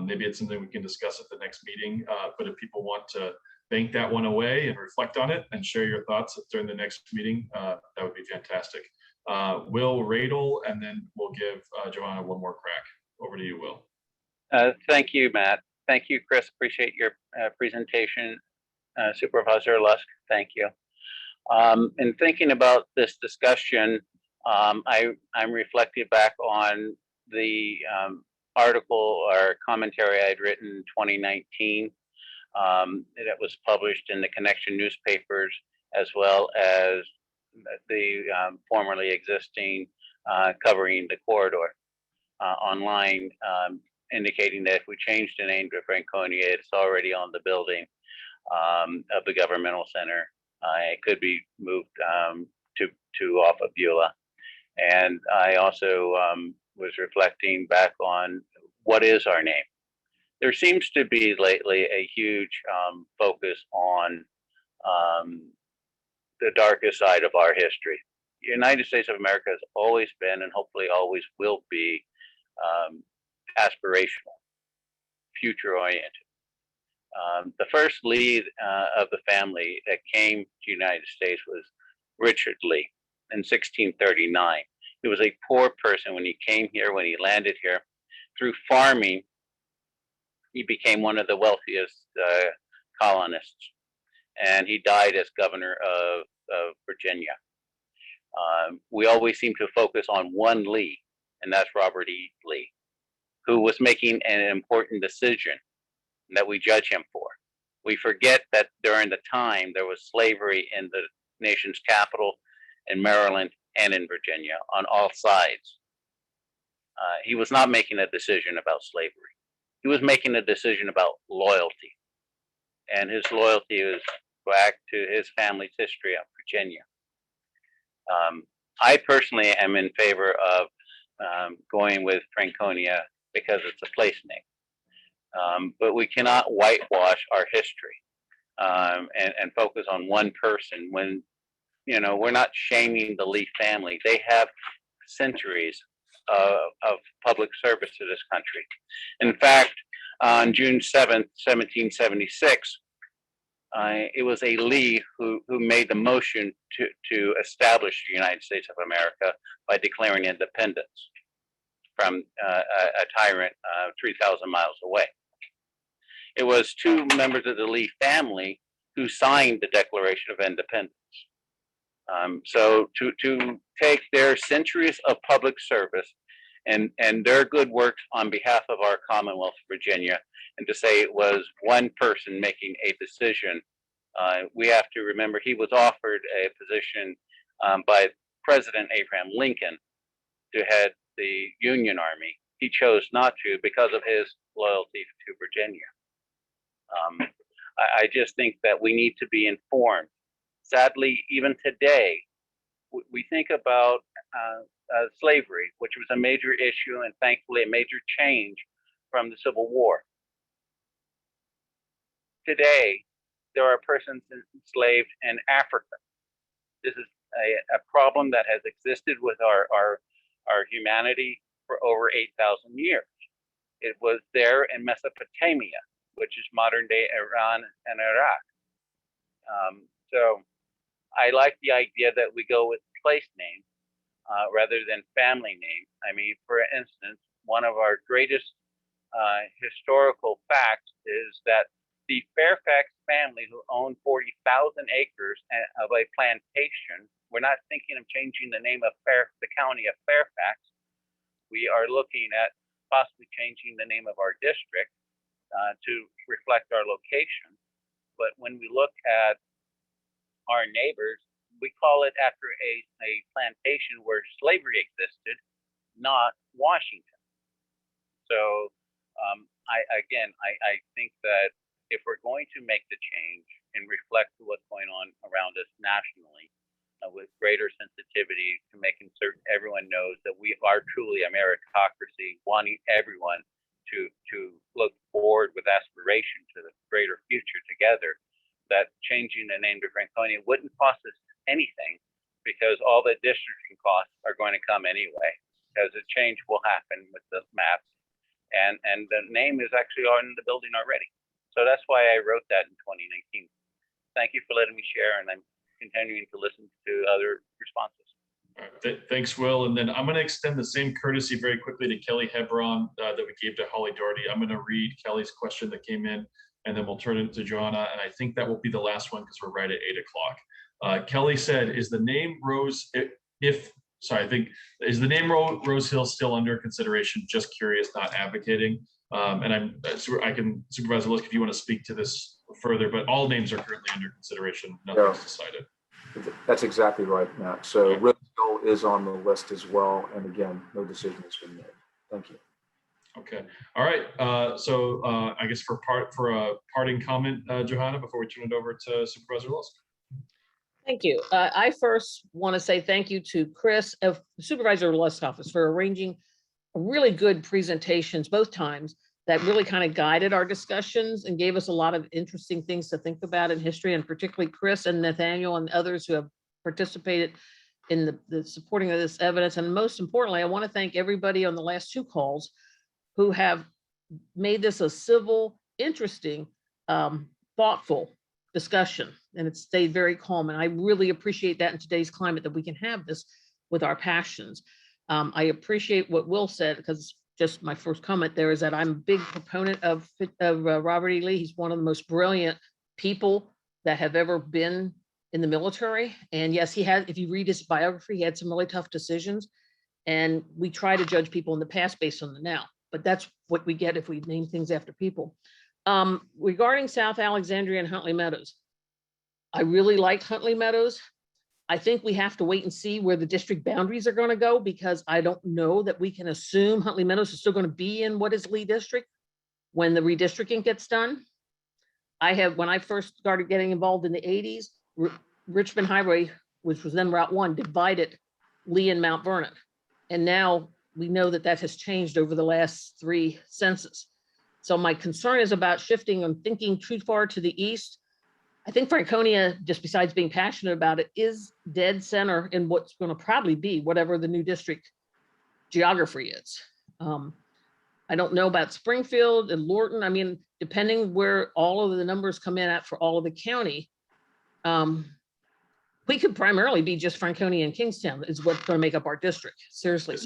Maybe it's something we can discuss at the next meeting, but if people want to bank that one away and reflect on it and share your thoughts during the next meeting, that would be fantastic. Will Radel, and then we'll give Joanna one more crack. Over to you, Will. Thank you, Matt. Thank you, Chris. Appreciate your presentation. Supervisor Lusk, thank you. In thinking about this discussion, I'm reflecting back on the article or commentary I'd written in 2019 that was published in the Connection newspapers, as well as the formerly existing covering the corridor online, indicating that if we change the name to Franconia, it's already on the building of the governmental center. It could be moved to off of Beulah. And I also was reflecting back on what is our name. There seems to be lately a huge focus on the darkest side of our history. The United States of America has always been and hopefully always will be aspirational, future oriented. The first lead of the family that came to the United States was Richard Lee in 1639. He was a poor person when he came here, when he landed here. Through farming, he became one of the wealthiest colonists, and he died as governor of Virginia. We always seem to focus on one Lee, and that's Robert E. Lee, who was making an important decision that we judge him for. We forget that during the time there was slavery in the nation's capital, in Maryland and in Virginia, on all sides. He was not making a decision about slavery. He was making a decision about loyalty. And his loyalty is back to his family's history of Virginia. I personally am in favor of going with Franconia because it's a place name. But we cannot whitewash our history and focus on one person when, you know, we're not shaming the Lee family. They have centuries of public service to this country. In fact, on June 7th, 1776, it was a Lee who made the motion to establish the United States of America by declaring independence from a tyrant 3,000 miles away. It was two members of the Lee family who signed the Declaration of Independence. So to take their centuries of public service and their good works on behalf of our Commonwealth, Virginia, and to say it was one person making a decision, we have to remember he was offered a position by President Abraham Lincoln to head the Union Army. He chose not to because of his loyalty to Virginia. I just think that we need to be informed. Sadly, even today, we think about slavery, which was a major issue and thankfully a major change from the Civil War. Today, there are persons enslaved in Africa. This is a problem that has existed with our humanity for over 8,000 years. It was there in Mesopotamia, which is modern day Iran and Iraq. So I like the idea that we go with place name rather than family name. I mean, for instance, one of our greatest historical facts is that the Fairfax family, who owned 40,000 acres of a plantation, we're not thinking of changing the name of the county of Fairfax. We are looking at possibly changing the name of our district to reflect our location. But when we look at our neighbors, we call it after a plantation where slavery existed, not Washington. So I think that if we're going to make the change and reflect what's going on around us nationally, with greater sensitivity to making certain everyone knows that we are truly a meritocracy, wanting everyone to look forward with aspiration to the greater future together, that changing the name to Franconia wouldn't cost us anything, because all the districting costs are going to come anyway, because a change will happen with the maps, and the name is actually on the building already. So that's why I wrote that in 2019. Thank you for letting me share, and I'm continuing to listen to other responses. All right, thanks, Will. And then I'm going to extend the same courtesy very quickly to Kelly Hebron that we gave to Holly Doherty. I'm going to read Kelly's question that came in, and then we'll turn it to Joanna. And I think that will be the last one because we're right at 8 o'clock. Kelly said, is the name Rose, is the name Rose Hill still under consideration? Just curious, not advocating. And Supervisor Lusk, if you want to speak to this further, but all names are currently under consideration. Nothing's decided. That's exactly right, Matt. So Rose Hill is on the list as well. And again, no decision has been made. Thank you. Okay. All right. I guess for a parting comment, Johanna, before we turn it over to Supervisor Lusk. Thank you. I first want to say thank you to Chris of Supervisor Lusk's office for arranging really good presentations both times that really kind of guided our discussions and gave us a lot of interesting things to think about in history, and particularly Chris and Nathaniel and others who have participated in the supporting of this evidence. And most importantly, I want to thank everybody on the last 2 calls who have made this a civil, interesting, thoughtful discussion, and it stayed very calm. And I really appreciate that in today's climate, that we can have this with our passions. I appreciate what Will said, because just my first comment there is that I'm a big proponent of Robert E. Lee. He's one of the most brilliant people that have ever been in the military. And yes, he had, if you read his biography, he had some really tough decisions. And we try to judge people in the past based on the now, but that's what we get if we name things after people. Regarding South Alexandria and Huntley Meadows, I really like Huntley Meadows. I think we have to wait and see where the district boundaries are going to go, because I don't know that we can assume Huntley Meadows is still going to be in what is Lee District when the redistricting gets done. When I first started getting involved in the 80s, Richmond Highway, which was then Route 1, divided Lee and Mount Vernon. And now we know that that has changed over the last 3 census. So my concern is about shifting and thinking too far to the east. I think Franconia, just besides being passionate about it, is dead center in what's going to probably be whatever the new district geography is. I don't know about Springfield and Lorton. I mean, depending where all of the numbers come in at for all of the county, we could primarily be just Franconia and Kingstown is what's going to make up our district. Seriously.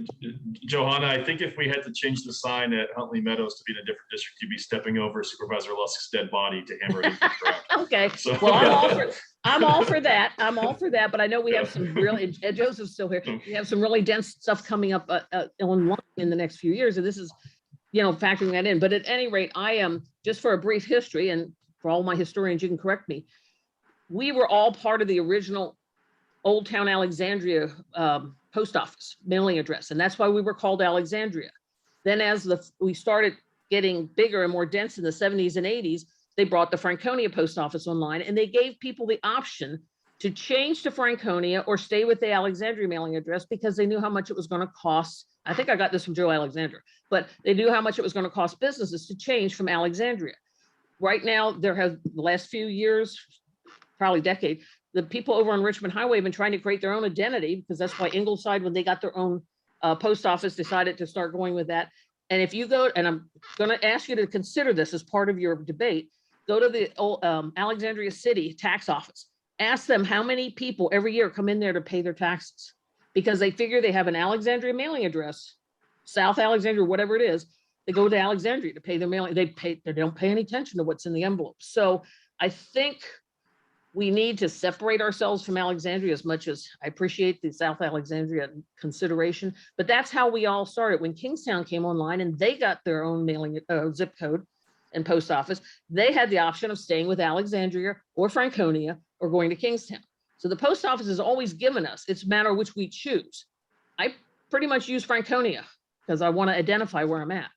Johanna, I think if we had to change the sign at Huntley Meadows to be in a different district, you'd be stepping over Supervisor Lusk's dead body to hammer it into the ground. Okay. So, well, I'm all for that. I'm all for that. But I know we have some really, Ed Joseph's still here. We have some really dense stuff coming up in the next few years. And this is, factoring that in. But at any rate, I am, just for a brief history, and for all my historians, you can correct me. We were all part of the original Old Town Alexandria post office mailing address. And that's why we were called Alexandria. Then as we started getting bigger and more dense in the 70s and 80s, they brought the Franconia post office online, and they gave people the option to change to Franconia or stay with the Alexandria mailing address, because they knew how much it was going to cost. I think I got this from Joe Alexander, but they knew how much it was going to cost businesses to change from Alexandria. Right now, there has the last few years, probably decade, the people over on Richmond Highway have been trying to create their own identity, because that's why Ingleside, when they got their own post office, decided to start going with that. And if you go, and I'm going to ask you to consider this as part of your debate, go to the old, Alexandria City tax office. Ask them how many people every year come in there to pay their taxes, because they figure they have an Alexandria mailing address, South Alexandria, whatever it is. They go to Alexandria to pay their mailing. They don't pay any attention to what's in the envelope. So I think we need to separate ourselves from Alexandria, as much as I appreciate the South Alexandria consideration. But that's how we all started. When Kingstown came online and they got their own mailing zip code and post office, they had the option of staying with Alexandria or Franconia or going to Kingstown. So the post office has always given us, it's a matter of which we choose. I pretty much use Franconia because I want to identify where I'm at.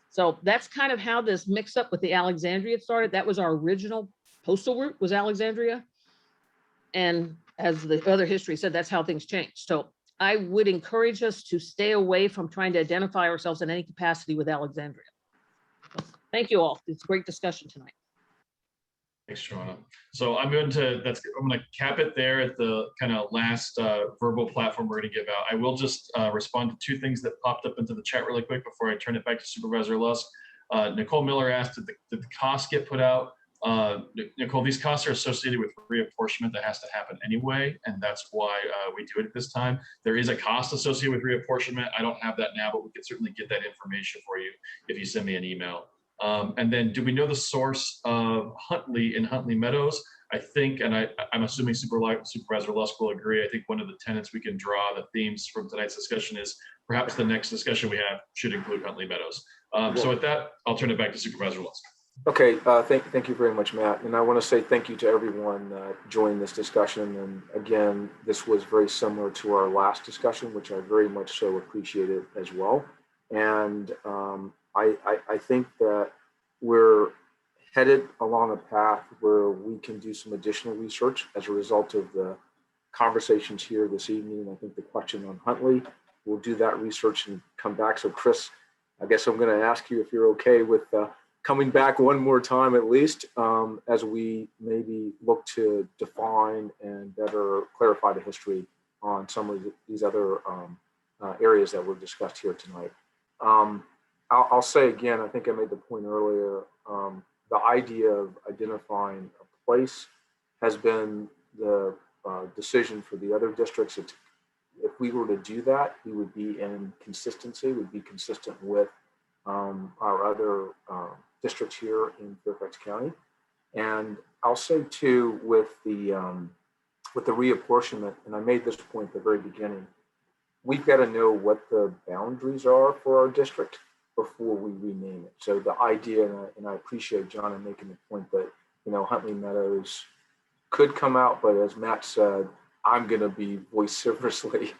So that's kind of how this mixed up with the Alexandria started. That was our original postal route, was Alexandria. And as the other history said, that's how things changed. So I would encourage us to stay away from trying to identify ourselves in any capacity with Alexandria. So thank you all. It's a great discussion tonight. Thanks, Joanna. So I'm going to cap it there at the kind of last verbal platform we're going to give out. I will just respond to 2 things that popped up into the chat really quick before I turn it back to Supervisor Lusk. Nicole Miller asked, did the cost get put out? Nicole, these costs are associated with reapportionment that has to happen anyway, and that's why we do it at this time. There is a cost associated with reapportionment. I don't have that now, but we can certainly get that information for you if you send me an email. And then, do we know the source of Huntley in Huntley Meadows? I think, and I'm assuming Supervisor Lusk will agree, I think one of the tenets we can draw, the themes from tonight's discussion, is perhaps the next discussion we have should include Huntley Meadows. So with that, I'll turn it back to Supervisor Lusk. Okay, thank you very much, Matt. And I want to say thank you to everyone joined this discussion. And again, this was very similar to our last discussion, which I very much so appreciated as well. And I think that we're headed along a path where we can do some additional research as a result of the conversations here this evening. I think the question on Huntley, we'll do that research and come back. So Chris, I guess I'm going to ask you if you're okay with coming back one more time at least, as we maybe look to define and better clarify the history on some of these other areas that were discussed here tonight. I'll say again, I think I made the point earlier, the idea of identifying a place has been the decision for the other districts. If we were to do that, we would be in consistency, would be consistent with our other districts here in Fairfax County. And I'll say too, with the reapportionment, and I made this point at the very beginning, we've got to know what the boundaries are for our district before we rename it. So the idea, and I appreciate John in making the point that, you know, Huntley Meadows could come out, but as Matt said, I'm going to be vociferously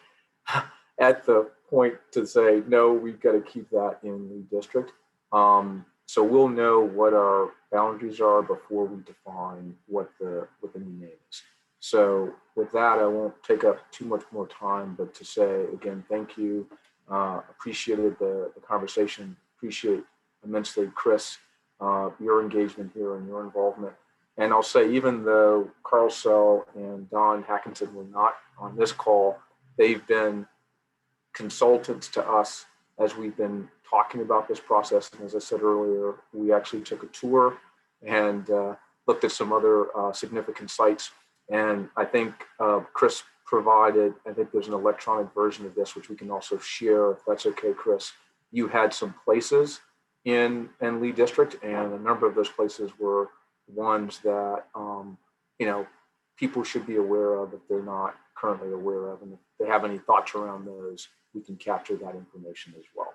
at the point to say, no, we've got to keep that in the district. So we'll know what our boundaries are before we define what the new name is. So with that, I won't take up too much more time, but to say again, thank you. Appreciated the conversation. Appreciate immensely, Chris, your engagement here and your involvement. And I'll say, even though Carl Sell and Don Hackinson were not on this call, they've been consultants to us as we've been talking about this process. And as I said earlier, we actually took a tour and looked at some other significant sites. And I think Chris provided, I think there's an electronic version of this, which we can also share, if that's okay, Chris. You had some places in Lee District, and a number of those places were ones that, you know, people should be aware of if they're not currently aware of. And if they have any thoughts around those, we can capture that information as well.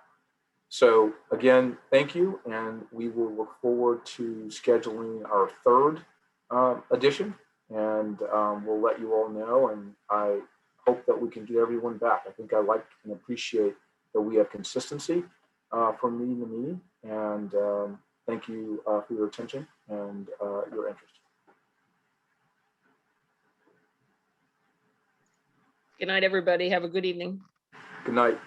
So again, thank you. And we will look forward to scheduling our third edition. And we'll let you all know. And I hope that we can get everyone back. I think I like and appreciate that we have consistency from meeting to meeting. And thank you for your attention and your interest. Good night, everybody. Have a good evening. Good night.